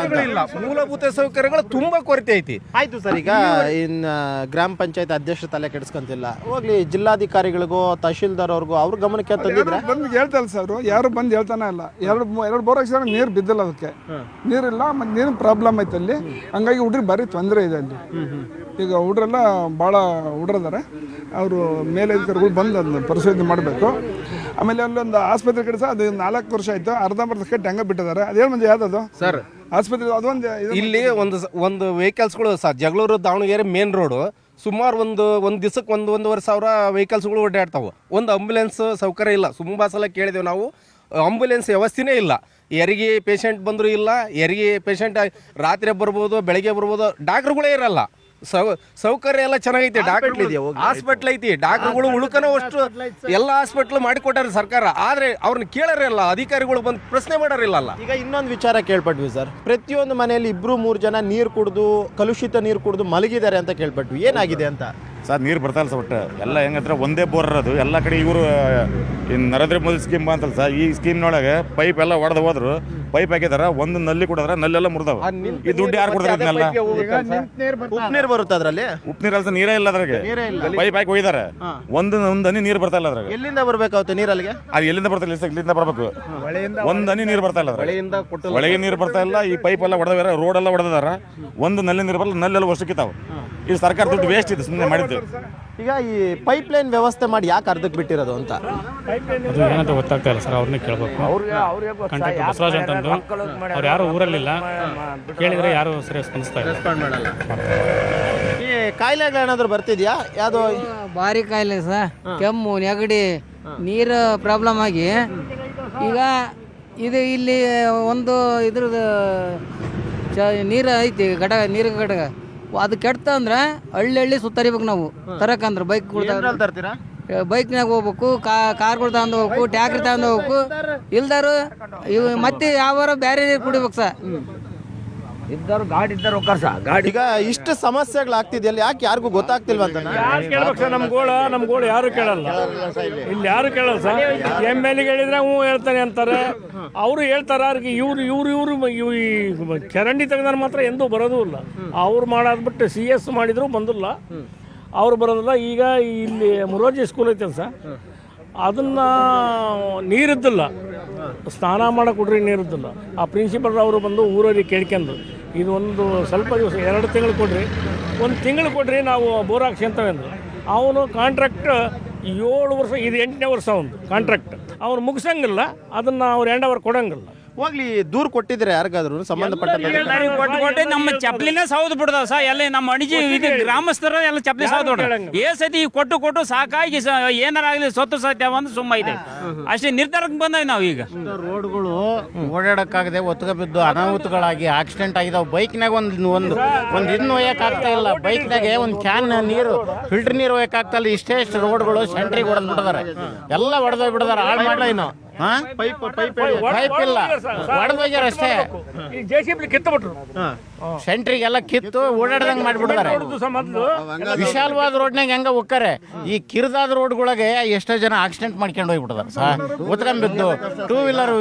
Speaker 7: ಮೂಲಭೂತ ಸೌಕರ್ಯಗಳು ತುಂಬಾ ಕೊರತೆ ಐತಿ.
Speaker 2: ಆಯ್ತು ಸರ್, ಈಗ ಇನ್ನು ಗ್ರಾಮ ಪಂಚಾಯತ್ ಅಧ್ಯಕ್ಷ ತಲೆ ಕೆಡಿಸ್ಕೊಂತಿಲ್ಲ, ಹೋಗ್ಲಿ ಜಿಲ್ಲಾಧಿಕಾರಿಗಳಿಗೂ ತಹಶೀಲ್ದಾರ್ ಅವ್ರಿಗೂ ಅವ್ರ ಗಮನಕ್ಕೆ ತಂದಿದ್ರೆ
Speaker 13: ಬಂದು ಹೇಳ್ತಲ್ಲ ಸರ್. ಯಾರು ಬಂದು ಹೇಳ್ತಾನೆ ಇಲ್ಲ. ಎರಡು ಬೋರ್ ಹಾಕ್ಸಿದ್ರೆ ನೀರು ಬಿದ್ದಿಲ್ಲ, ಅದಕ್ಕೆ ನೀರಿಲ್ಲ, ಮತ್ತೆ ನೀರಿನ ಪ್ರಾಬ್ಲಮ್ ಐತೆ ಅಲ್ಲಿ. ಹಂಗಾಗಿ ಹುಡ್ರಿಗೆ ಭಾರಿ ತೊಂದರೆ ಇದೆ ಅಲ್ಲಿ. ಈಗ ಹುಡ್ರೆಲ್ಲ ಭಾಳ ಹುಡ್ರದಾರೆ. ಅವರು ಮೇಲಧಿಕಾರಿಗಳು ಬಂದು ಅದನ್ನ ಪರಿಶೋಧನೆ ಮಾಡಬೇಕು. ಆಮೇಲೆ ಅಲ್ಲೊಂದು ಆಸ್ಪತ್ರೆ ಕಡೆ ಸಹ ಅದು 4 ವರ್ಷ ಆಯಿತು, ಅರ್ಧಂಬರ್ಧ ಕಟ್ಟಿ ಹಂಗೆ ಬಿಟ್ಟಿದ್ದಾರೆ. ಅದೇನು ಮಂದಿ ಯಾವ್ದು
Speaker 7: ಸರ್?
Speaker 13: ಆಸ್ಪತ್ರೆ ಅದೊಂದು
Speaker 7: ಇಲ್ಲಿ ಒಂದು ವೆಹಿಕಲ್ಸ್ಗಳು ಜಗಳೂರು ದಾವಣಗೆರೆ ಮೇನ್ ರೋಡು ಸುಮಾರು ಒಂದು ದಿವಸಕ್ಕೆ ಒಂದೂವರೆ ಸಾವಿರ ವೆಹಿಕಲ್ಸ್ಗಳು ಓಡಾಡ್ತಾವೆ. ಒಂದು ಆಂಬುಲೆನ್ಸ್ ಸೌಕರ್ಯ ಇಲ್ಲ. ತುಂಬ ಸಲ ಕೇಳಿದೆವು ನಾವು, ಆಂಬುಲೆನ್ಸ್ ವ್ಯವಸ್ಥೆನೇ ಇಲ್ಲ. ಹೆರಿಗೆ ಪೇಷಂಟ್ ಬಂದರೂ ಇಲ್ಲ, ಹೆರಿಗೆ ಪೇಷಂಟ್ ರಾತ್ರಿ ಬರ್ಬೋದು, ಬೆಳಗ್ಗೆ ಬರ್ಬೋದು, ಡಾಕ್ಟ್ರುಗಳೇ ಇರಲ್ಲ. ಸೌಕರ್ಯ ಎಲ್ಲ ಚೆನ್ನಾಗೈತಿ, ಹಾಸ್ಪಿಟ್ಲ್ ಐತಿ, ಡಾಕ್ಟ್ರುಗಳು ಉಳ್ಕನೋ ಅಷ್ಟು ಎಲ್ಲ ಹಾಸ್ಪಿಟ್ಲ್ ಮಾಡಿಕೊಟ್ಟಾರೆ ಸರ್ಕಾರ. ಆದರೆ ಅವ್ರನ್ನ ಕೇಳೋರಿಲ್ಲ, ಅಧಿಕಾರಿಗಳು ಬಂದು ಪ್ರಶ್ನೆ ಮಾಡೋರಿಲ್ಲ.
Speaker 2: ಈಗ ಇನ್ನೊಂದು ವಿಚಾರ ಕೇಳ್ಪಟ್ವಿ ಸರ್, ಪ್ರತಿಯೊಂದು ಮನೆಯಲ್ಲಿ 2-3 ಜನ ನೀರು ಕುಡಿದು ಕಲುಷಿತ ನೀರು ಕುಡಿದು ಮಲಗಿದ್ದಾರೆ ಅಂತ ಕೇಳ್ಪಟ್ವಿ. ಏನಾಗಿದೆ ಅಂತ
Speaker 14: ಸರ್? ನೀರು ಬರ್ತಾ ಇಲ್ಲ ಸರ್. ಒಟ್ಟು ಎಲ್ಲ ಹೆಂಗಂದ್ರೆ ಒಂದೇ ಬೋರ್ ಇರೋದು. ಎಲ್ಲ ಕಡೆ ಇವರು ನರೇಂದ್ರ ಮೋದಿ ಸ್ಕೀಮ್ ಅಂತಲ್ಲ ಸರ್, ಈ ಸ್ಕೀಮ್ನೊಳಗೆ ಪೈಪ್ ಎಲ್ಲ ಒಡೆದು ಹೋದ್ರು, ಪೈಪ್ ಹಾಕಿದಾರ, ಒಂದು ನಲ್ಲಿ ಕೊಡಿದ್ರೆ ನಲ್ಲೆಲ್ಲ ಮುರಿದವ. ಈ ದುಡ್ಡು ಯಾರು ಕೊಡ್ತಾರೆ?
Speaker 2: ಉಪ್ಪು ನೀರು ಬರುತ್ತೆ ಅದರಲ್ಲಿ?
Speaker 14: ಉಪ್ಪು ನೀರು ಅಲ್ಸ, ನೀರೇ ಇಲ್ಲ ಅದ್ರಾಗೆ. ಪೈಪ್ ಹಾಕಿ ಹೋಗಿದ್ದಾರೆ, ಒಂದು ಹನಿ ನೀರು ಬರ್ತಾ ಇಲ್ಲ ಅದ್ರಾಗೆ.
Speaker 2: ಎಲ್ಲಿಂದ ಬರ್ಬೇಕಾಗುತ್ತೆ ನೀರು ಅಲ್ಲಿಗೆ?
Speaker 14: ಅದು ಎಲ್ಲಿಂದ ಬರ್ತಾ ಇಲ್ಲ ಸರ್, ಇಲ್ಲಿಂದ ಬರ್ಬೇಕು. ಒಂದು ಹನಿ ನೀರು ಬರ್ತಾ ಇಲ್ಲ ಅದ್ರಾಗೆ, ಒಳಗೆ ನೀರು ಬರ್ತಾ ಇಲ್ಲ. ಈ ಪೈಪ್ ಎಲ್ಲ ಹೊಡೆದಾರ, ರೋಡ್ ಎಲ್ಲ ಹೊಡೆದಾರ, ಒಂದು ನಲ್ಲಿ ನೀರು ಬರಲ್ಲ, ನಲ್ಲೆಲ್ಲ ವರ್ಷಕ್ಕಿತಾವ. ಈ ಸರ್ಕಾರ ದುಡ್ಡು ವೇಸ್ಟ್ ಇದೆ, ಸುಮ್ಮನೆ ಮಾಡಿದ್ದು.
Speaker 2: ಈಗ ಈ ಪೈಪ್ ಲೈನ್ ವ್ಯವಸ್ಥೆ ಮಾಡಿ ಯಾಕೆ ಅರ್ಧಕ್ಕೆ ಬಿಟ್ಟಿರೋದು ಅಂತ
Speaker 4: ಅದು ಏನಂತ ಗೊತ್ತಾಗ್ತಾ ಇಲ್ಲ ಸರ್, ಅವ್ರನ್ನೇ ಕೇಳಬೇಕು. ಕಾಂಟ್ಯಾಕ್ಟ್ ಬಸವರಾಜ್ ಅಂತಂದು ಅವ್ರು ಯಾರು ಊರಲ್ಲಿಲ್ಲ, ಕೇಳಿದರೆ ಯಾರು ಸರಿ ಸ್ಪಂದಿಸ್ತಾ ಇಲ್ಲ.
Speaker 2: ಈ ಕಾಯಿಲೆಗಳೇನಾದ್ರೂ ಬರ್ತಿದ್ಯಾ? ಯಾವುದೋ
Speaker 15: ಭಾರಿ ಕಾಯಿಲೆ ಸರ್, ಕೆಮ್ಮು, ನೆಗಡಿ, ನೀರು ಪ್ರಾಬ್ಲಮ್ ಆಗಿ ಈಗ ಇದು ಇಲ್ಲಿ ಒಂದು ಇದ್ರದ್ದು ನೀರು ಐತಿ ನೀರು ಘಟಕ, ಅದು ಕೆಡ್ತ ಅಂದ್ರೆ ಹಳ್ಳಿ ಸುತ್ತರಿಬೇಕು ನಾವು ತರಕಂದ್ರೆ
Speaker 2: ತರ್ತೀರಾ?
Speaker 15: ಬೈಕ್ನಾಗ ಹೋಗ್ಬೇಕು, ಕಾರ್ಗಳು ತಗೊಂಡು ಹೋಗ್ಬೇಕು, ಟ್ಯಾಕ್ರಿ ತಗೊಂಡು ಹೋಗ್ಬೇಕು. ಇಲ್ದಾರು ಇವು ಮತ್ತೆ ಯಾವ ಬೇರೆ ನೀರು ಕುಡಿಬೇಕು ಸರ್.
Speaker 11: ಇದ್ದರು ಗಾಡಿ ಇದ್ದರು ಹೋಗ್ತಾರೆ ಸರ್. ಗಾಡಿ
Speaker 2: ಈಗ ಇಷ್ಟು ಸಮಸ್ಯೆಗಳಾಗ್ತಿದೆಯಲ್ಲ, ಯಾಕೆ ಯಾರಿಗೂ ಗೊತ್ತಾಗ್ತಿಲ್ವ ಅಂತ?
Speaker 4: ಯಾರು ಕೇಳ್ಬೇಕು ಸರ್? ನಮ್ಗೋಳು ಯಾರು ಕೇಳಲ್ಲ, ಇಲ್ಲಿ ಯಾರು ಕೇಳಲ್ಲ ಸರ್. MLA ಹೇಳಿದ್ರೆ ಹ್ಞೂ ಹೇಳ್ತಾನೆ ಅಂತಾರೆ, ಅವರು ಹೇಳ್ತಾರೆ. ಅವ್ರಿಗೆ ಇವರು ಈ ಚರಂಡಿ ತೆಗೆದ್ರೆ ಮಾತ್ರ ಎಂದೂ ಬರೋದೂ ಇಲ್ಲ. ಅವ್ರು ಮಾಡೋದ್ಬಿಟ್ಟು CS ಮಾಡಿದ್ರು ಬಂದಿಲ್ಲ, ಅವ್ರು ಬರೋದಿಲ್ಲ. ಈಗ ಇಲ್ಲಿ ಮುರೋಜಿ ಸ್ಕೂಲ್ ಐತೆ ಸರ್, ಅದನ್ನು ನೀರಿದ್ದಿಲ್ಲ, ಸ್ನಾನ ಮಾಡಕ್ಕೆ ಕೊಡ್ರಿ ನೀರಿದ್ದಿಲ್ಲ. ಆ ಪ್ರಿನ್ಸಿಪಲ್ ಅವರು ಬಂದು ಊರಲ್ಲಿ ಕೇಳ್ಕೊಂಡು, ಇದು ಒಂದು ಸ್ವಲ್ಪ ದಿವಸ 2 ತಿಂಗಳು ಕೊಡ್ರಿ, 1 ತಿಂಗಳು ಕೊಡ್ರಿ, ನಾವು ಬೋರ್ ಹಾಕ್ಸ್ಕೊಂತವೆ ಅಂದರು. ಅವನು ಕಾಂಟ್ರಾಕ್ಟ್ 7 ವರ್ಷ, ಇದು 8ನೇ ವರ್ಷ ಅವನು ಕಾಂಟ್ರಾಕ್ಟ್. ಅವ್ನು ಮುಗಿಸಂಗಿಲ್ಲ, ಅದನ್ನು ಅವ್ರು ಹ್ಯಾಂಡ್ ಓವರ್ ಕೊಡಂಗಿಲ್ಲ.
Speaker 2: ಹೋಗ್ಲಿ, ದೂರು ಕೊಟ್ಟಿದ್ರೆ ಯಾರಿಗಾದ್ರು ಸಂಬಂಧಪಟ್ಟ
Speaker 5: ಕೊಟ್ಟು ನಮ್ಮ ಚಪ್ಪಲಿನ ಸೌದು ಬಿಡ್ದಾವ ಸರ್. ಎಲ್ಲ ನಮ್ಮ ಅಣಿಜಿ ಇದು ಗ್ರಾಮಸ್ಥರ ಎಲ್ಲ ಚಪ್ಪಲಿ ಸೌದು ಬಿಡ್ತಾರೆ. ಸತಿ ಕೊಟ್ಟು ಸಾಕಾಗಿ ಏನಾರ ಆಗಲಿ ಸೊತ್ತು ಸತ್ಯ ಒಂದು ಸುಮ್ಮ ಇದೆ ಅಷ್ಟೇ ನಿರ್ಧಾರಕ್ಕೆ ಬಂದವೆ ನಾವು. ಈಗ
Speaker 9: ರೋಡ್ಗಳು ಓಡಾಡಕ್ಕಾಗದೆ ಒತ್ತಗ ಬಿದ್ದು ಅನಾಹುತಗಳಾಗಿ ಆಕ್ಸಿಡೆಂಟ್ ಆಗಿದಾವೆ. ಬೈಕ್ನಾಗ ಒಂದು ಇದನ್ನ ಒಯ್ಯಕ್ ಆಗ್ತಾ ಇಲ್ಲ, ಬೈಕ್ನಾಗೆ ಒಂದು ಕ್ಯಾನ್ ನೀರು ಫಿಲ್ಟರ್ ನೀರು ಒಯ್ಯಕ್ ಆಗ್ತಾ ಇಲ್ಲ. ಇಷ್ಟೇ ರೋಡ್ಗಳು ಸೆಂಟ್ರಿಗೆ ಹೊಡೆದ್ ಬಿಟ್ಟಿದ್ದಾರೆ, ಎಲ್ಲ ಹೊಡೆದೋಗಿ ಬಿಟ್ಟಿದ್ದಾರೆ. ಹಾಳು ಮಾಡ್ಲೈನು ಪೈಪ್ ಇಲ್ಲ, ಹೊಡೆದೋಗ್ಯಾರ ಅಷ್ಟೇ.
Speaker 4: ಕಿತ್ತಬಿಟ್ರು
Speaker 9: ಸೆಂಟ್ರಿಗೆಲ್ಲ ಕಿತ್ತು ಓಡಾಡ್ದಂಗೆ ಮಾಡಿಬಿಡ್ತಾರೆ. ವಿಶಾಲವಾದ ರೋಡ್ನಾಗ ಹೆಂಗ ಹೋಗ್ತಾರೆ, ಈ ಕಿರಿದಾದ ರೋಡ್ಗಳಿಗೆ ಎಷ್ಟೋ ಜನ ಆಕ್ಸಿಡೆಂಟ್ ಮಾಡ್ಕೊಂಡು ಹೋಗ್ಬಿಡ್ತಾರೆ ಸರ್. ಉತ್ಕೊಂಡ್ಬಿದ್ದು 2 ವೀಲರ್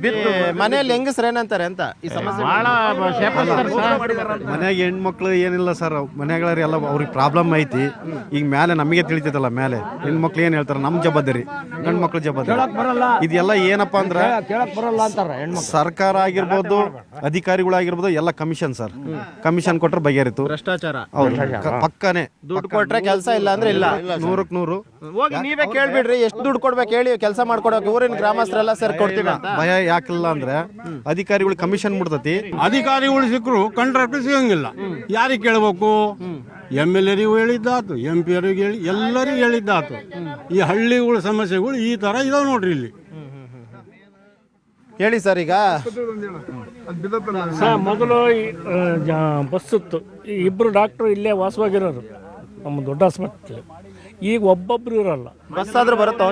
Speaker 9: ಬಿದ್ದು
Speaker 2: ಮನೆಯಲ್ಲಿ ಹೆಂಗಸ್ರು ಏನಂತಾರೆ ಅಂತ ಈ ಸಮಸ್ಯೆ
Speaker 9: ಭಾಳ
Speaker 3: ಮನ್ಯಾಗ ಹೆಣ್ಮಕ್ಳು ಏನಿಲ್ಲ ಸರ್, ಮನೆಗಳ ಎಲ್ಲ ಅವ್ರಿಗೆ ಪ್ರಾಬ್ಲಮ್ ಐತಿ. ಈಗ ಮೇಲೆ ನಮಗೆ ತಿಳಿತೈತಲ್ಲ, ಮೇಲೆ ಹೆಣ್ಮಕ್ಳು ಏನು ಹೇಳ್ತಾರೆ, ನಮ್ಮ ಜವಾಬ್ದಾರಿ, ಗಂಡು ಮಕ್ಳು ಜವಾಬ್ದಾರಿ. ಇದೆಲ್ಲ ಏನಪ್ಪಾ ಅಂದ್ರೆ ಸರ್ಕಾರ ಆಗಿರ್ಬೋದು, ಅಧಿಕಾರಿಗಳಾಗಿರ್ಬೋದು, ಎಲ್ಲ ಕಮಿಷನ್ ಸರ್. ಕಮಿಷನ್ ಕೊಟ್ರೆ ಬಗೆಹರಿತು.
Speaker 2: ಭ್ರಷ್ಟಾಚಾರ
Speaker 3: ಪಕ್ಕನೆ.
Speaker 2: ದುಡ್ಡು ಕೊಟ್ರೆ ಕೆಲಸ ಇಲ್ಲ ಅಂದ್ರೆ ಇಲ್ಲ.
Speaker 3: 100ಕ್ಕೆ 100.
Speaker 2: ಹೋಗಿ ನೀವೇ ಕೇಳ್ಬಿಡ್ರಿ, ಎಷ್ಟು ದುಡ್ಡು ಕೊಡ್ಬೇಕು ಹೇಳಿ, ಕೆಲಸ ಮಾಡ್ಕೊಡಕ್ಕೆ ಊರಿನ ಗ್ರಾಮಸ್ಥರೆಲ್ಲ ಸೇರಿ ಕೊಡ್ತೀವಿ ಅಂತ.
Speaker 3: ಭಯ ಯಾಕಿಲ್ಲ ಅಂದ್ರೆ ಅಧಿಕಾರಿಗಳು ಕಮಿಷನ್ ಮುಡ್ತತಿ.
Speaker 14: ಅಧಿಕಾರಿಗಳು ಸಿಕ್ಕರು ಕಾಂಟ್ರಾಕ್ಟ್ ಸಿಗಂಗಿಲ್ಲ. ಯಾರಿಗೆ ಕೇಳಬೇಕು? MLA ಹೇಳಿದ್ದಾತು, MP ಅವರಿಗೆ ಹೇಳಿ, ಎಲ್ಲರಿಗೂ ಹೇಳಿದ್ದಾತು. ಈ ಹಳ್ಳಿಗಳ ಸಮಸ್ಯೆಗಳು ಈ ತರ ಇದಾವೆ ನೋಡ್ರಿ ಇಲ್ಲಿ.
Speaker 2: ಹೇಳಿ ಸರ್. ಈಗ
Speaker 4: ಸರ್, ಮೊದಲು ಬಸ್ ಇತ್ತು, 2 ಡಾಕ್ಟ್ರು ಇಲ್ಲೇ ವಾಸವಾಗಿರೋರು ನಮ್ಮ ದೊಡ್ಡ ಆಸ್ಪತ್ರೆ. ಈಗ ಒಬ್ಬೊಬ್ರು ಇರಲ್ಲ.
Speaker 2: ಬಸ್ ಆದ್ರೂ ಬರುತ್ತಾ?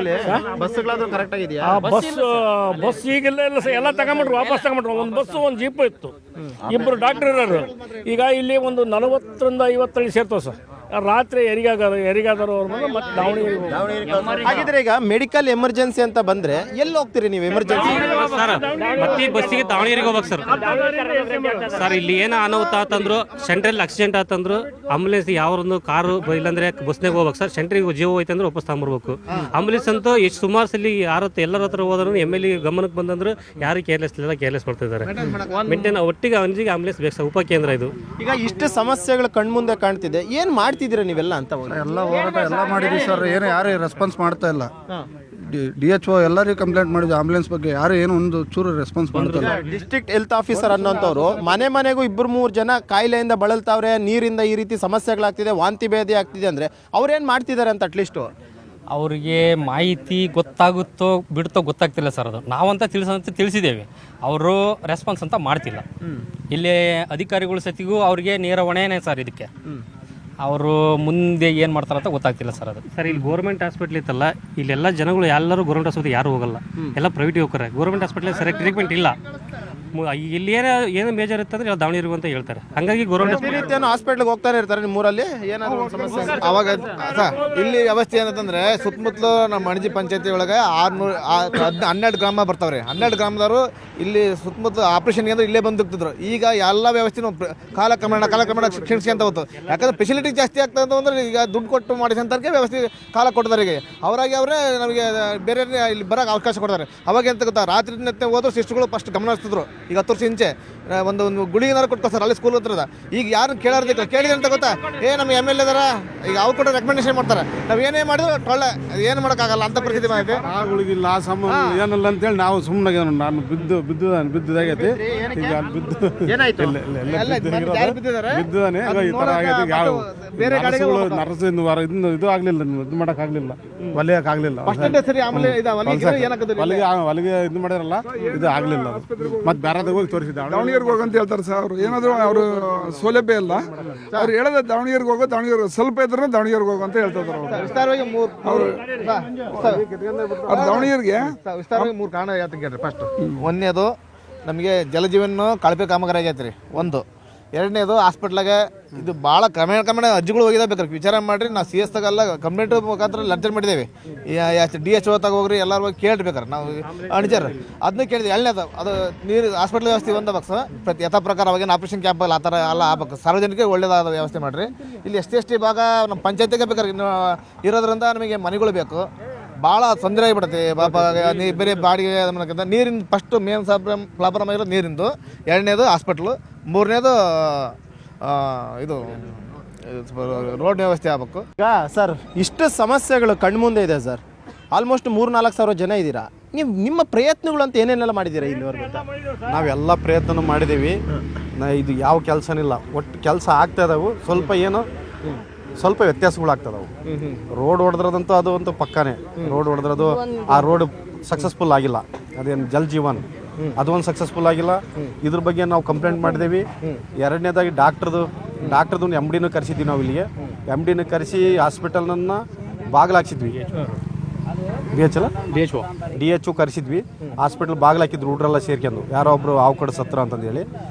Speaker 2: ಬಸ್ಗಳಾದ್ರೂ ಕರೆಕ್ಟ್ ಆಗಿದೆಯಾ?
Speaker 4: ಬಸ್ ಈಗೆಲ್ಲ ಎಲ್ಲ ತಗೊಂಬಿಟ್ರು, ವಾಪಸ್ ತಗೊಂಬಿಟ್ರು. ಒಂದು ಬಸ್ಸು, ಒಂದು ಜೀಪ್ ಇತ್ತು, 2 ಡಾಕ್ಟರ್ ಇರೋರು. ಈಗ ಇಲ್ಲಿ ಒಂದು 40ರಿಂದ 50 ಹಳ್ಳಿ ಸೇರ್ತವೆ ಸರ್. ರಾತ್ರಿ ಹೆರಿಗಾದರು ಮತ್ತೆ ದಾವಣಗೆರೆ.
Speaker 2: ಹಾಗಿದ್ರೆ ಈಗ ಮೆಡಿಕಲ್ ಎಮರ್ಜೆನ್ಸಿ ಅಂತ ಬಂದ್ರೆ ಎಲ್ಲಿ ಹೋಗ್ತೀರಿ ನೀವು? ಎಮರ್ಜೆನ್ಸಿ
Speaker 6: ಮತ್ತೆ ಬಸ್ಸಿಗೆ ದಾವಣಗೆರೆಗೆ ಹೋಗ್ಬೇಕು ಸರ್. ಸರ್, ಇಲ್ಲಿ ಏನೋ ಅನಾಹುತ ಆತಂದ್ರು, ಸೆಂಟ್ರಲ್ಲಿ ಆಕ್ಸಿಡೆಂಟ್ ಆತಂದ್ರು, ಆಂಬುಲೆನ್ಸ್ ಯಾವ್ದೊಂದು ಕಾರು ಇಲ್ಲಾಂದ್ರೆ ಬಸ್ನಾಗ ಹೋಗ್ಬೇಕು ಸರ್. ಸೆಂಟ್ರಿಗೆ ಜೀವ ಹೋಯ್ತಂದ್ರೆ ವಾಪಸ್ ತಗೊಂಬರ್ಬೇಕು. ಆಂಬುಲೆನ್ಸ್ ಅಂತೂ ಎಷ್ಟು ಸುಮಾರು ಸಲ ಎಲ್ಲರ ಹತ್ರ ಹೋದ್ರು MLA ಗಮನಕ್ಕೆ ಬಂದಂದ್ರು ಯಾರು ಕೇರ್ಲೆಸ್ ಮಾಡ್ತಿದ್ದಾರೆ. ಮೇಂಟೈನ್ ಒಟ್ಟಿಗೆ ಅವನಿಗೆ ಆಂಬುಲೆನ್ಸ್ ಬೇಕು ಸರ್. ಉಪಕೇಂದ್ರ ಇದು.
Speaker 2: ಈಗ ಇಷ್ಟು ಸಮಸ್ಯೆಗಳು ಕಣ್ಮುಂದೆ ಕಾಣ್ತಿದೆ, ಏನ್ ಮಾಡ್ತಿದ್ದೀರಾ ನೀವೆಲ್ಲ ಅಂತ?
Speaker 3: ಎಲ್ಲ ಹೋರಾಟ ಎಲ್ಲ ಮಾಡಿದ್ವಿ ಸರ್, ಏನು ಯಾರು ರೆಸ್ಪಾನ್ಸ್ ಮಾಡ್ತಾ ಇಲ್ಲ. DHO ಎಲ್ಲರಿಗೂ ಕಂಪ್ಲೇಂಟ್ ಮಾಡಿದ್ವಿ ಆಂಬುಲೆನ್ಸ್ ಬಗ್ಗೆ, ಯಾರು ಏನು ಒಂದು ಚೂರು ರೆಸ್ಪಾನ್ಸ್ ಮಾಡ್ತಾರೆ.
Speaker 2: ಡಿಸ್ಟ್ರಿಕ್ಟ್ ಹೆಲ್ತ್ ಆಫೀಸರ್ ಅನ್ನೋಂಥವ್ರು ಮನೆಗೂ 2-3 ಜನ ಕಾಯಿಲೆಯಿಂದ ಬಳಲ್ತಾವ್ರೆ, ನೀರಿಂದ ಈ ರೀತಿ ಸಮಸ್ಯೆಗಳಾಗ್ತಿದೆ, ವಾಂತಿ ಭೇದಿ ಆಗ್ತಿದೆ ಅಂದರೆ ಅವ್ರೇನು ಮಾಡ್ತಿದ್ದಾರೆ ಅಂತ ಅಟ್ಲೀಸ್ಟು
Speaker 6: ಅವ್ರಿಗೆ ಮಾಹಿತಿ ಗೊತ್ತಾಗುತ್ತೋ ಬಿಡುತ್ತೋ ಗೊತ್ತಾಗ್ತಿಲ್ಲ ಸರ್. ಅದು ನಾವಂತ ತಿಳಿಸಿದ್ದೇವೆ, ಅವರು ರೆಸ್ಪಾನ್ಸ್ ಅಂತ ಮಾಡ್ತಿಲ್ಲ. ಇಲ್ಲಿ ಅಧಿಕಾರಿಗಳು ಸತಿಗೂ ಅವ್ರಿಗೆ ನೇರ ಹೊಣೆನೇ ಸರ್ ಇದಕ್ಕೆ. ಅವರು ಮುಂದೆ ಏನು ಮಾಡ್ತಾರೆ ಅಂತ ಗೊತ್ತಾಗ್ತಿಲ್ಲ ಸರ್. ಅದು
Speaker 16: ಸರ್ ಇಲ್ಲಿ ಗೌರ್ಮೆಂಟ್ ಹಾಸ್ಪಿಟ್ಲ್ ಇತ್ತಲ್ಲ, ಇಲ್ಲೆಲ್ಲ ಜನಗಳು ಎಲ್ಲರೂ ಗೌರ್ಮೆಂಟ್ ಆಸ್ಪತ್ರೆ ಯಾರು ಹೋಗಲ್ಲ, ಎಲ್ಲ ಪ್ರೈವೇಟಿಗೆ ಹೋಗ್ತಾರೆ. ಗೌರ್ಮೆಂಟ್ ಹಾಸ್ಪಿಟ್ಲ್ ಸರಿಯಾಗಿ ಟ್ರೀಟ್ಮೆಂಟ್ ಇಲ್ಲ. ಇಲ್ಲಿ ಏನು ಮೇಜರ್ ಇತ್ತಂದ್ರೆ ದಾವಣಗೆರೆ ಅಂತ ಹೇಳ್ತಾರೆ. ಹಾಗಾಗಿ ಗೌರ್ಮೆಂಟ್
Speaker 2: ಹಾಸ್ಪಿಟ್ಲಿಗೆ ಹೋಗ್ತಾನೆ ಇರ್ತಾರೆ. ನಿಮ್ಮೂರಲ್ಲಿ ಏನಾದ್ರು ಒಂದು ಸಮಸ್ಯೆ
Speaker 8: ಅವಾಗ ಇಲ್ಲಿ ವ್ಯವಸ್ಥೆ ಏನಂತಂದ್ರೆ ಸುತ್ತಮುತ್ತಲು ನಮ್ಮ ಅಣಜಿ ಪಂಚಾಯತಿ ಒಳಗೆ 12 ಗ್ರಾಮ ಬರ್ತಾವ್ರಿ. 12 ಗ್ರಾಮದವರು ಇಲ್ಲಿ ಸುತ್ತಮುತ್ತಲು ಆಪರೇಷನ್ಗೆ ಅಂದ್ರೆ ಇಲ್ಲೇ ಬಂದುತ್ತಿದ್ರು. ಈಗ ಎಲ್ಲ ವ್ಯವಸ್ಥೆನೂ ಕಾಲಕ್ರಮೇಣ ಕ್ಷೀಣಿಸ್ಕೊಂತ ಹೋಗ್ತು. ಯಾಕಂದ್ರೆ ಫೆಸಿಲಿಟಿ ಜಾಸ್ತಿ ಆಗ್ತದೆ ಅಂದ್ರೆ ಈಗ ದುಡ್ಡು ಕೊಟ್ಟು ಮಾಡಿಸಂತಕ್ಕೆ ವ್ಯವಸ್ಥೆ ಕಾಲ ಕೊಡ್ತಾರೆ. ಈಗ ಅವರಾಗಿ ಅವರೇ ನಮಗೆ ಬೇರೆ ಇಲ್ಲಿ ಬರೋಕೆ ಅವಕಾಶ ಕೊಡ್ತಾರೆ. ಅವಾಗ ಎಂತ ಗೊತ್ತಾ, ರಾತ್ರಿ ನೆತ್ತೆ ಹೋದ್ರು ಸಿಸ್ಟರ್ಗಳು ಫಸ್ಟ್ ಗಮನ ಹರಿಸ್ತಿದ್ರು. ಈಗ 10 ವರ್ಷ ಹಿಂಚೆ ಒಂದು ಗುಳಿಗೆನಾರು ಕೊಟ್ಕೊಳ್ತಾರೆ ಅಲ್ಲಿ ಸ್ಕೂಲ್ ಹತ್ರದ. ಈಗ ಯಾರು ಕೇಳೋದಿಲ್ಲ. ಕೇಳಿದ್ರೆ ಅಂತ ಗೊತ್ತಾ, ನಮ್ಮ MLA ಇದಾರ, ಈಗ ಅವ್ರು ಕೂಡ ರೆಕಮೆಂಡೇಶನ್ ಮಾಡ್ತಾರೆ. ನಾವು ಏನೇ ಮಾಡಿದ್ರು ಟೊಳ್ಳೆ, ಏನು ಮಾಡೋಕ್ಕಾಗಲ್ಲ ಅಂತ ಪರಿಸ್ಥಿತಿ ಮಾಹಿತಿ.
Speaker 3: ಆ ಗುಳಿಗಿಲ್ಲ, ಆ ಸಂಬಂಧ ಏನಲ್ಲ ಅಂತೇಳಿ ನಾವು ಸುಮ್ಮನೆ ನಾನು ಬಿದ್ದುದಾಗೈತಿ. ಈಗ ಬಿದ್ದಾನೆ ಈ ಥರ ಆಗೈತಿ. ಯಾವ ನರ್ಸಿಂದ ಇದು ಆಗಲಿಲ್ಲ, ಇದು ಮಾಡೋಕ್ಕಾಗಲಿಲ್ಲ, ಹೊಲಿಯೋಕ್ಕಾಗಲಿಲ್ಲ. ಹೊಲಿಗೆ ಇದು ಮಾಡಿರಲ್ಲ, ಇದು ಆಗಲಿಲ್ಲ. ಮತ್ತೆ ಬೇರೆ ಹೋಗಿ ತೋರಿಸಿದ್ದ
Speaker 13: ದಾವಣಗೆರೆಗೆ ಹೋಗಂತ ಹೇಳ್ತಾರೆ ಸರ್. ಅವರು ಏನಾದರೂ ಅವರು ಸೌಲಭ್ಯ ಇಲ್ಲ. ಅವ್ರು ಹೇಳೋದು ದಾವಣಗೆರೆಗೆ ಹೋಗೋ, ದಾವಣಗೆರೆ ಸ್ವಲ್ಪ ಇದ್ರೆ ದಾವಣಗೆರೆಗೆ ಹೋಗೋ ಅಂತ ಹೇಳ್ತಾರೆ ಅವರು. ದಾವಣಗೆರೆಗೆ
Speaker 8: ವಿಸ್ತಾರವಾಗಿ 3 ಕಾರಣ ಹೇಳ್ತೀನಿ ಕೇಳ್ರಿ. ಫಸ್ಟ್ ಒಂದನೇದು ನಮಗೆ ಜಲಜೀವನ ಕಳಪೆ ಕಾಮಗಾರಿ ಆಗೈತೆ ರೀ ಒಂದು. ಎರಡನೇದು ಹಾಸ್ಪಿಟ್ಲಾಗೆ ಇದು ಭಾಳ ಕ್ರಮೇಣ ಅಜ್ಜಿಗಳು ಹೋಗಿದ್ದ ಬೇಕಾರೆ ವಿಚಾರ ಮಾಡಿರಿ. ನಾವು CS ತಗಲ್ಲ ಕಂಪ್ಲೇಂಟ್ ಮುಖಾಂತರ ಲರ್ಜರ್ ಮಾಡಿದ್ದೇವೆ. DHO ತಗ ಹೋಗ್ರಿ, ಎಲ್ಲರೂ ಹೋಗಿ ಕೇಳಿರ್ಬೇಕಾರೆ ನಾವು ಅಣಿಜರ್ ಅದನ್ನ ಕೇಳಿದ್ವಿ. ಎರಡನೇದು ಅದು ನೀರು ಹಾಸ್ಪಿಟ್ಲ್ ವ್ಯವಸ್ಥೆ ಒಂದು ಬಕ್ಸ ಪ್ರತಿ ಯಥಾ ಪ್ರಕಾರ ಅವಾಗೇನು ಆಪರೇಷನ್ ಕ್ಯಾಂಪ್ ಆ ಥರ ಎಲ್ಲ ಆಗ್ಬೇಕು. ಸಾರ್ವಜನಿಕರಿಗೆ ಒಳ್ಳೇದಾದ ವ್ಯವಸ್ಥೆ ಮಾಡಿರಿ. ಇಲ್ಲಿ ಎಷ್ಟೇ ಭಾಗ ನಮ್ಮ ಪಂಚಾಯತಿಗೆ ಬೇಕಾದ್ರೆ ಇನ್ನು ಇರೋದ್ರಿಂದ ನಮಗೆ ಮನೆಗಳು ಬೇಕು. ಭಾಳ ತೊಂದರೆ ಆಗಿಬಿಡುತ್ತೆ ಪಾಪ. ಬೇರೆ ಬಾಡಿಗೆ ನೀರಿನ ಫಸ್ಟು ಮೇನ್ ಪ್ರಾಬ್ಲಮ್ ಆಗಿರೋದು ನೀರಿಂದು. ಎರಡನೇದು ಹಾಸ್ಪಿಟ್ಲು. ಮೂರನೇದು ಇದು ರೋಡ್ ವ್ಯವಸ್ಥೆ ಆಗಬೇಕು.
Speaker 2: ಈಗ ಸರ್ ಇಷ್ಟು ಸಮಸ್ಯೆಗಳು ಕಣ್ಮುಂದೆ ಇದೆ ಸರ್. ಆಲ್ಮೋಸ್ಟ್ 3-4 ಸಾವಿರ ಜನ ಇದ್ದೀರಾ. ನೀವು ನಿಮ್ಮ ಪ್ರಯತ್ನಗಳು ಅಂತ ಏನೇನೆಲ್ಲ ಮಾಡಿದ್ದೀರಾ ಇಲ್ಲಿವರೆಗೂ?
Speaker 3: ನಾವೆಲ್ಲ ಪ್ರಯತ್ನ ಮಾಡಿದ್ದೀವಿ. ಇದು ಯಾವ ಕೆಲಸನಿಲ್ಲ, ಒಟ್ಟು ಕೆಲಸ ಆಗ್ತಾ ಇದಾವೆ. ಸ್ವಲ್ಪ ವ್ಯತ್ಯಾಸಗಳಾಗ್ತದವು. ರೋಡ್ ಹೊಡೆದ್ರದಂತೂ ಅದು ಅಂತೂ ಪಕ್ಕಾನೇ. ರೋಡ್ ಹೊಡೆದ್ರದು ಆ ರೋಡ್ ಸಕ್ಸಸ್ಫುಲ್ ಆಗಿಲ್ಲ. ಅದೇನು ಜಲ್ ಜೀವನ್ ಅದು ಒಂದು ಸಕ್ಸಸ್ಫುಲ್ ಆಗಿಲ್ಲ. ಇದ್ರ ಬಗ್ಗೆ ನಾವು ಕಂಪ್ಲೇಂಟ್ ಮಾಡಿದ್ದೀವಿ. ಎರಡನೇದಾಗಿ ಡಾಕ್ಟ್ರದ್ದು MDನೂ ಕರೆಸಿದ್ವಿ ನಾವು ಇಲ್ಲಿಗೆ. MDನೂ ಕರೆಸಿ ಹಾಸ್ಪಿಟಲ್ನ ಬಾಗಿಲಾಕ್ಸಿದ್ವಿ. DHO ಕರೆಸಿದ್ವಿ. ಹಾಸ್ಪಿಟಲ್ ಬಾಗಿಲಾಕಿದ್ರು ಹುಡ್ರೆಲ್ಲ ಸೇರ್ಕೊಂಡು, ಯಾರೋ ಒಬ್ರು ಹಾವು ಕಡೆ ಸತ್ರ ಅಂತಂದೇಳಿ.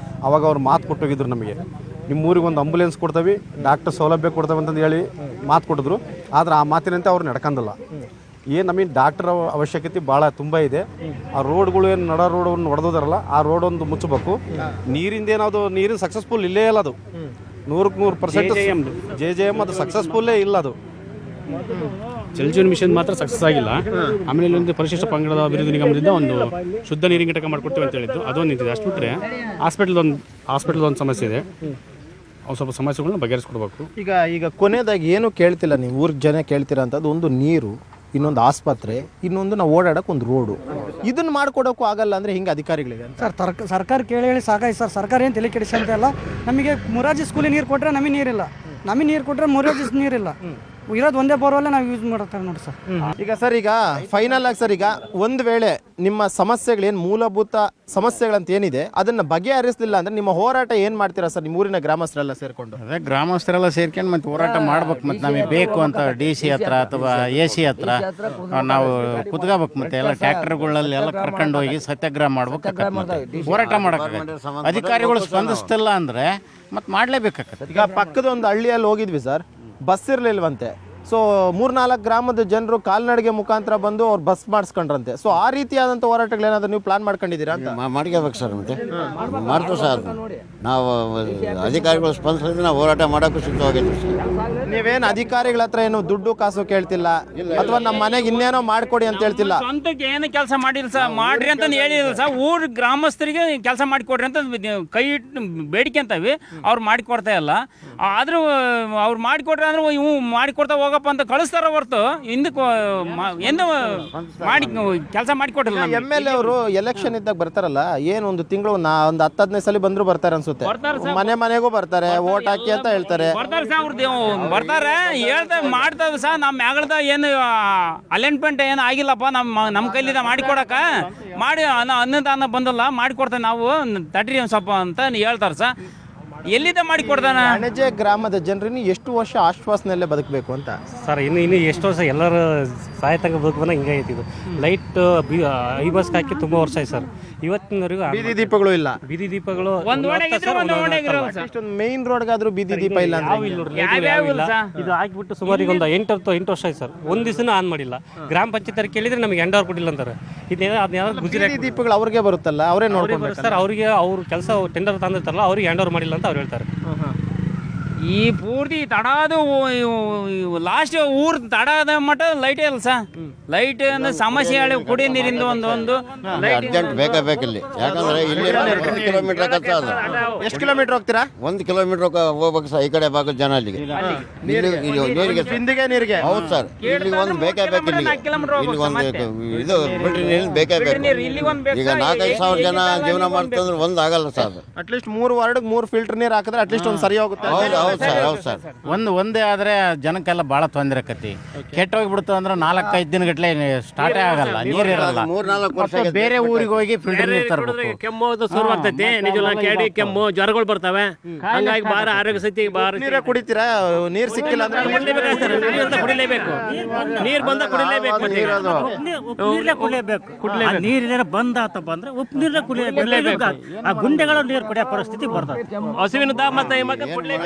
Speaker 3: ಅವಾಗ ಅವ್ರು ಮಾತು ಕೊಟ್ಟೋಗಿದ್ರು ನಮಗೆ, ನಿಮ್ಮ ಊರಿಗೆ ಒಂದು ಆಂಬುಲೆನ್ಸ್ ಕೊಡ್ತೀವಿ, ಡಾಕ್ಟರ್ ಸೌಲಭ್ಯ ಕೊಡ್ತೇವೆ ಅಂತಂದು ಹೇಳಿ ಮಾತು ಕೊಟ್ಟಿದ್ರು. ಆದರೆ ಆ ಮಾತಿನಂತೆ ಅವ್ರು ನಡ್ಕೊಂಡಿಲ್ಲ. ನಮಗೆ ಡಾಕ್ಟರ್ ಅವಶ್ಯಕತೆ ಭಾಳ ತುಂಬ ಇದೆ. ಆ ರೋಡ್ಗಳು ಏನು ನಡ ರೋಡನ್ನು ಹೊಡೆದಾರಲ್ಲ, ಆ ರೋಡ್ ಒಂದು ಮುಚ್ಚಬೇಕು. ನೀರಿಂದೇನದು ನೀರಿನ ಸಕ್ಸಸ್ಫುಲ್ ಇಲ್ಲೇ ಇಲ್ಲ. ಅದು 100% JJM ಅದು ಸಕ್ಸಸ್ಫುಲ್ಲೇ ಇಲ್ಲ. ಅದು
Speaker 16: ಜಲಜೀವನ್ ಮಿಷನ್ ಮಾತ್ರ ಸಕ್ಸಸ್ ಆಗಿಲ್ಲ. ಆಮೇಲೆ ಇಲ್ಲೊಂದು ಪರಿಶಿಷ್ಟ ಪಂಗಡದ ಅಭಿವೃದ್ಧಿ ನಿಗಮದಿಂದ ಒಂದು ಶುದ್ಧ ನೀರಿನ ಘಟಕ ಮಾಡಿಕೊಡ್ತೀವಿ ಅಂತ ಹೇಳಿದ್ದು, ಅದೊಂದು ನಿಂತಿದೆ. ಅಷ್ಟು ಬಿಟ್ಟರೆ ಹಾಸ್ಪಿಟಲ್ ಒಂದು ಸಮಸ್ಯೆ ಇದೆ. ಅವು ಸ್ವಲ್ಪ ಸಮಸ್ಯೆಗಳನ್ನ ಬಗೆಹರಿಸ್ಕೊಡ್ಬೇಕು.
Speaker 2: ಈಗ ಕೊನೆಯದಾಗಿ ಏನು ಕೇಳ್ತಿಲ್ಲ ನೀವು, ಊರಿಗೆ ಜನ ಕೇಳ್ತೀರಾ ಅಂತದ್ದು ಒಂದು ನೀರು, ಇನ್ನೊಂದು ಆಸ್ಪತ್ರೆ, ಇನ್ನೊಂದು ನಾವು ಓಡಾಡೋಕೆ ಒಂದು ರೋಡು. ಇದನ್ನು ಮಾಡ್ಕೊಡೋಕ್ಕೂ ಆಗಲ್ಲ ಅಂದರೆ ಹಿಂಗೆ ಅಧಿಕಾರಿಗಳಿಗೆ
Speaker 15: ಸರ್ ಸರ್ಕಾರ ಕೇಳಿ ಸಾಕಾಯ್ತು ಸರ್. ಸರ್ಕಾರ ಏನು ತಲೆ ಕೆಡಿಸಂತೆಲ್ಲ. ನಮಗೆ ಮೊರಾರ್ಜಿ ಸ್ಕೂಲಿಗೆ ನೀರು ಕೊಟ್ಟರೆ ನಮಗೆ ನೀರಿಲ್ಲ, ನಮಗೆ ನೀರು ಕೊಟ್ಟರೆ ಮೊರಾರ್ಜಿ ನೀರಿಲ್ಲ. ಇರೋದು ಒಂದೇ ಬೋರ್ವೆಲ್ಲ ನಾವು ಯೂಸ್ ಮಾಡ್ತಾರೆ ನೋಡಿ ಸರ್.
Speaker 2: ಈಗ ಫೈನಲ್ ಆಗಿ ಸರ್, ಈಗ ಒಂದು ವೇಳೆ ನಿಮ್ಮ ಸಮಸ್ಯೆಗಳೇನು ಮೂಲಭೂತ ಸಮಸ್ಯೆಗಳಂತ ಏನಿದೆ ಅದನ್ನು ಬಗೆಹರಿಸಲಿಲ್ಲ ಅಂದರೆ ನಿಮ್ಮ ಹೋರಾಟ ಏನು ಮಾಡ್ತೀರಾ ಸರ್? ನಿಮ್ಮ ಊರಿನ ಗ್ರಾಮಸ್ಥರೆಲ್ಲ ಸೇರಿಕೊಂಡು?
Speaker 9: ಅದೇ ಗ್ರಾಮಸ್ಥರೆಲ್ಲ ಸೇರ್ಕೊಂಡು ಮತ್ತೆ ಹೋರಾಟ ಮಾಡ್ಬೇಕು. ಮತ್ತು ನಮಗೆ ಬೇಕು ಅಂತ DC ಹತ್ರ ಅಥವಾ AC ಹತ್ರ ನಾವು ಕುತ್ಕೋಬೇಕು. ಮತ್ತೆ ಎಲ್ಲ ಟ್ರ್ಯಾಕ್ಟರ್ಗಳಲ್ಲಿ ಎಲ್ಲ ಕರ್ಕೊಂಡು ಹೋಗಿ ಸತ್ಯಾಗ್ರಹ ಮಾಡ್ಬೇಕು. ಮತ್ತೆ ಹೋರಾಟ ಮಾಡೋಕ್ಕಾಗತ್ತೆ. ಅಧಿಕಾರಿಗಳು ಸ್ಪಂದಿಸ್ತಿಲ್ಲ ಅಂದರೆ ಮತ್ತೆ ಮಾಡಲೇಬೇಕಾಗತ್ತೆ.
Speaker 2: ಈಗ ಪಕ್ಕದ ಒಂದು ಹಳ್ಳಿಯಲ್ಲಿ ಹೋಗಿದ್ವಿ ಸರ್, ಬಸ್ ಇರಲಿಲ್ವಂತೆ. ಸೊ 3-4 ಗ್ರಾಮದ ಜನರು ಕಾಲ್ನಡಿಗೆ ಮುಖಾಂತರ ಬಂದು ಅವ್ರು ಬಸ್ ಮಾಡಿಸ್ಕೊಂಡ್ರಂತೆ. ಸೊ ಆ ರೀತಿಯಾದಂಥ ಹೋರಾಟಗಳೇನಾದ್ರೂ ನೀವು ಪ್ಲಾನ್ ಮಾಡ್ಕೊಂಡಿದ್ದೀರಾ ಅಂತ?
Speaker 10: ಮಾಡ್ಕೋಬೇಕು ಸರ್. ಮತ್ತೆ ಮಾಡ್ತೀವಿ ಸರ್. ನಾವು ಅಧಿಕಾರಿಗಳು ಸ್ಪಂದಿಸಿದ್ರೆ ನಾವು ಹೋರಾಟ ಮಾಡೋಕ್ಕೂ ಸಿದ್ಧವಾಗಿದ್ದೀವಿ ಸರ್.
Speaker 2: ನೀವೇನು ಅಧಿಕಾರಿಗಳ ಹತ್ರ ಏನು ದುಡ್ಡು ಕಾಸು ಕೇಳ್ತಿಲ್ಲ, ಅಥವಾ ನಮ್ಮ ಮನೆಗೆ ಇನ್ನೇನೋ ಮಾಡಿಕೊಡಿ ಅಂತ ಹೇಳ್ತಿಲ್ಲ?
Speaker 5: ಸ್ವಂತಕ್ಕೆ ಏನು ಕೆಲಸ ಮಾಡಿಲ್ಲ ಸರ್, ಮಾಡ್ರಿ ಅಂತ ಹೇಳಿಲ್ಲ ಸರ್. ಊರ ಗ್ರಾಮಸ್ಥರಿಗೆ ಕೆಲಸ ಮಾಡಿಕೊಡ್ರಿ ಅಂತ ಕೈ ಇಟ್ಟು ಬೇಡಿಕೆ ಅಂತವಿ. ಅವ್ರು ಮಾಡಿಕೊಡ್ತಾ ಇಲ್ಲ. ಆದರೂ ಅವ್ರು ಮಾಡಿಕೊಟ್ರೆ ಅಂದ್ರೆ ಇವು ಮಾಡಿಕೊಡ್ತಾ ಹೋಗ ಹೋಗಪ್ಪ ಅಂತ ಕಳಿಸ್ತಾರ ಹೊರತು ಹಿಂದಕ್ಕೆ ಎಂದು ಮಾಡಿ ಕೆಲಸ ಮಾಡಿಕೊಟ್ಟಿಲ್ಲ ನಮ್ಗೆ.
Speaker 2: MLA ಅವರು ಎಲೆಕ್ಷನ್ ಇದ್ದಾಗ ಬರ್ತಾರಲ್ಲ, ಏನು ಒಂದು ತಿಂಗಳು ಒಂದು 10-15 ಸಲ ಬಂದ್ರು ಬರ್ತಾರೆ ಅನ್ಸುತ್ತೆ. ಮನೆ ಮನೆಗೂ ಬರ್ತಾರೆ, ವೋಟ್ ಹಾಕಿ ಅಂತ ಹೇಳ್ತಾರೆ.
Speaker 5: ಬರ್ತಾರೆ ಸರ್, ಅವ್ರದ್ದು ಬರ್ತಾರೆ, ಹೇಳ್ತಾರೆ, ಮಾಡ್ತಾರೆ ಸರ್. ನಮ್ಮ ಮ್ಯಾಗಳದ ಏನು ಅಲೈನ್ಮೆಂಟ್ ಏನು ಆಗಿಲ್ಲಪ್ಪ, ನಮ್ಮ ಕೈಲಿಂದ ಮಾಡಿಕೊಡಕ ಮಾಡಿ ಅನ್ನದಾನ ಬಂದಲ್ಲ, ಮಾಡಿಕೊಡ್ತೇವೆ ನಾವು, ತಡ್ರಿ ಒಂದು ಸ್ವಲ್ಪ ಅಂತ ಹೇಳ್ತಾರೆ ಸರ್. ಎಲ್ಲಿಂದ ಮಾಡಿಕೊಡ್ತಾನ?
Speaker 2: ಅಣಜೆ ಗ್ರಾಮದ ಜನರನ್ನು ಎಷ್ಟು ವರ್ಷ ಆಶ್ವಾಸನೆಯಲ್ಲೇ ಬದುಕಬೇಕು ಅಂತ
Speaker 16: ಸರ್ ಇನ್ನು ಎಷ್ಟು ವರ್ಷ ಎಲ್ಲರೂ ಸಾಯತಂಗ ಬದುಕುವ ಹಿಂಗೆ ಐತಿ ಇದು. ಲೈಟ್ ಐ ಬಸ್ ಹಾಕಿ ತುಂಬ ವರ್ಷ ಆಯ್ತು ಸರ್. ಇವತ್ತಿನವರೆಗೂ
Speaker 2: ಬೀದಿ ದೀಪಗಳು ಇಲ್ಲ.
Speaker 16: ಬೀದಿ ದೀಪಗಳು
Speaker 5: ಒಂದು
Speaker 2: ಮೇನ್ ರೋಡ್ಗಾದ್ರೂ ಬೀದಿ ದೀಪ ಇಲ್ಲ ಅಂದ್ರೆ
Speaker 16: ಇದು ಹಾಕಿಬಿಟ್ಟು ಸುಮಾರು ಈಗ ಒಂದು 8 ವರ್ಷ ಆಯ್ತು ಸರ್. ಒಂದು ದಿವಸ ಆನ್ ಮಾಡಿಲ್ಲ. ಗ್ರಾಮ ಪಂಚಾಯತ್ ಕೇಳಿದ್ರೆ ನಮಗೆ ಎಂಡವ್ರು ಕೊಟ್ಟಿಲ್ಲ ಅಂತಾರೆ. ಇದೇನೋ ಅದನ್ನ ಗುಜರಾತ್
Speaker 2: ದೀಪಗಳು ಅವ್ರಿಗೆ ಬರುತ್ತಲ್ಲ, ಅವರೇ ನೋಡ್ಕೊಂಡು
Speaker 16: ಸರ್. ಅವರಿಗೆ ಅವ್ರ ಕೆಲಸ ಟೆಂಡರ್ ತಂದಿರ್ತಾರಲ್ಲ, ಅವ್ರಿಗೆ ಎಂಡವ್ರು ಮಾಡಿಲ್ಲ ಅಂತ ಅವ್ರು ಹೇಳ್ತಾರೆ.
Speaker 5: ಈ ಪೂರ್ತಿ ತಡಾದು ಲಾಸ್ಟ್ ಊರ್ ತಡಾದ ಮಟ್ಟ ಲೈಟೇ ಇಲ್ಲ ಸರ್. ಲೈಟ್ ಅಂದ್ರೆ ಸಮಸ್ಯೆ ಹೇಳಿ ಕುಡಿಯ ನೀರಿಂದ ಒಂದು
Speaker 10: ಅರ್ಜೆಂಟ್ ಬೇಕೇ ಬೇಕಿಲ್ಲಿ. ಯಾಕಂದ್ರೆ ಇಲ್ಲಿ 1 ಕಿಲೋಮೀಟರ್ ಕಷ್ಟ ಅದು.
Speaker 2: ಎಷ್ಟು ಕಿಲೋಮೀಟರ್ ಹೋಗ್ತೀರಾ?
Speaker 10: 1 ಕಿಲೋಮೀಟರ್ ಹೋಗ್ಬೇಕು ಸರ್. ಈ ಕಡೆ ಭಾಗದ ಜನ ಅಲ್ಲಿಗೆ ನೀರಿಗೆ
Speaker 2: ಬಿಂದಿಗೆ ನೀರಿಗೆ.
Speaker 10: ಹೌದು ಸರ್, ಇಲ್ಲಿಗೆ ಒಂದು ಬೇಕೇ ಬೇಕು. ಇಲ್ಲಿಗೆ ಒಂದು ಇದು ಫಿಲ್ಟರ್ ನೀರು ಬೇಕೇ ಬೇಕು. ಈಗ 4-5 ಸಾವಿರ ಜನ ಜೀವನ ಮಾಡ್ತಂದ್ರೆ ಒಂದು ಆಗಲ್ಲ ಸರ್ ಅದು.
Speaker 2: ಅಟ್ಲೀಸ್ಟ್ 3 ವಾರ್ಡ್ಗೆ 3 ಫಿಲ್ಟರ್ ನೀರು ಹಾಕಿದ್ರೆ ಅಟ್ಲೀಸ್ಟ್ ಒಂದು ಸರಿ ಹೋಗುತ್ತೆ.
Speaker 10: ಹೌದು ಸರ್, ಹೌದು ಸರ್.
Speaker 9: ಒಂದೇ ಆದ್ರೆ ಜನಕ್ಕೆಲ್ಲ ಭಾಳ ತೊಂದರೆ ಆಕತಿ. ಕೆಟ್ಟೋಗ್ಬಿಡ್ತು ಅಂದ್ರೆ 4-5 ದಿನಗಟ್ಲೆ ಸ್ಟಾರ್ಟೇ ಆಗಲ್ಲ, ನೀರಿರಲ್ಲ.
Speaker 10: 3-4 ವರ್ಷ
Speaker 9: ಮತ್ತೆ ಬೇರೆ ಊರಿಗೆ ಹೋಗಿ ಫಿಲ್ಟರ್ ನೀರು ತರಬೇಕು.
Speaker 4: ಕೆಮ್ಮು ಶುರು ಆಗ್ತೈತಿ, ನಿಜ ಕೆಡಿ ಕೆಮ್ಮು ಜ್ವರಗಳು ಬರ್ತವೆ. ಹಂಗಾಗಿ ಬಾರ ಆರೋಗ್ಯ ಸಹಿತ ಬಾರ
Speaker 2: ನೀರೇ ಕುಡಿತೀರಾ? ನೀರು ಸಿಕ್ಕಿಲ್ಲ ಅಂದ್ರೆ
Speaker 4: ಕುಡಿಲೇಬೇಕು. ನೀರು ಬಂದ ಕುಡಿಲೇಬೇಕು.
Speaker 15: ನೀರಿನ ಬಂದ ಆತಪ್ಪ ಅಂದ್ರೆ ಉಪ್ಪು ನೀರನ್ನ ಕುಡಿಯಬೇಕು. ಆ ಗುಂಡೆಗಳ ನೀರು ಕುಡಿಯೋ ಪರಿಸ್ಥಿತಿ ಬರ್ತದೆ.
Speaker 4: ಹಸುವಿನ ಮತ್ತೆ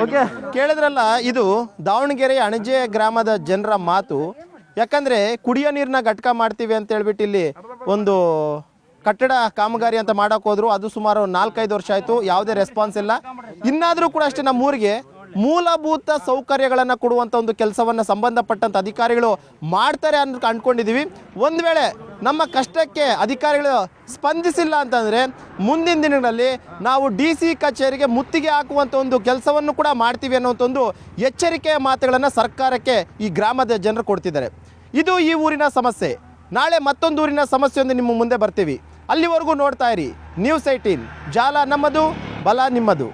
Speaker 2: ಓಕೆ, ಕೇಳಿದ್ರಲ್ಲ, ಇದು ದಾವಣಗೆರೆ ಅಣಜೆ ಗ್ರಾಮದ ಜನರ ಮಾತು. ಯಾಕಂದ್ರೆ ಕುಡಿಯೋ ನೀರನ್ನ ಘಟಕ ಮಾಡ್ತೀವಿ ಅಂತ ಹೇಳ್ಬಿಟ್ಟು ಇಲ್ಲಿ ಒಂದು ಕಟ್ಟಡ ಕಾಮಗಾರಿ ಅಂತ ಮಾಡಕ್ ಹೋದ್ರು. ಅದು ಸುಮಾರು 4-5 ವರ್ಷ ಆಯ್ತು, ಯಾವುದೇ ರೆಸ್ಪಾನ್ಸ್ ಇಲ್ಲ. ಇನ್ನಾದ್ರೂ ಕೂಡ ಅಷ್ಟೇ ನಮ್ಮೂರಿಗೆ ಮೂಲಭೂತ ಸೌಕರ್ಯಗಳನ್ನು ಕೊಡುವಂಥ ಒಂದು ಕೆಲಸವನ್ನು ಸಂಬಂಧಪಟ್ಟಂಥ ಅಧಿಕಾರಿಗಳು ಮಾಡ್ತಾರೆ ಅಂತ ಅಂದ್ಕೊಂಡಿದ್ದೀವಿ. ಒಂದು ವೇಳೆ ನಮ್ಮ ಕಷ್ಟಕ್ಕೆ ಅಧಿಕಾರಿಗಳು ಸ್ಪಂದಿಸಿಲ್ಲ ಅಂತಂದರೆ ಮುಂದಿನ ದಿನಗಳಲ್ಲಿ ನಾವು DC ಕಚೇರಿಗೆ ಮುತ್ತಿಗೆ ಹಾಕುವಂಥ ಒಂದು ಕೆಲಸವನ್ನು ಕೂಡ ಮಾಡ್ತೀವಿ ಅನ್ನೋಂಥ ಒಂದು ಎಚ್ಚರಿಕೆಯ ಮಾತುಗಳನ್ನು ಸರ್ಕಾರಕ್ಕೆ ಈ ಗ್ರಾಮದ ಜನರು ಕೊಡ್ತಿದ್ದಾರೆ. ಇದು ಈ ಊರಿನ ಸಮಸ್ಯೆ. ನಾಳೆ ಮತ್ತೊಂದು ಊರಿನ ಸಮಸ್ಯೆಯೊಂದು ನಿಮ್ಮ ಮುಂದೆ ಬರ್ತೀವಿ. ಅಲ್ಲಿವರೆಗೂ ನೋಡ್ತಾ ಇರಿ News 18. ಜಾಲ ನಮ್ಮದು, ಬಲ ನಿಮ್ಮದು.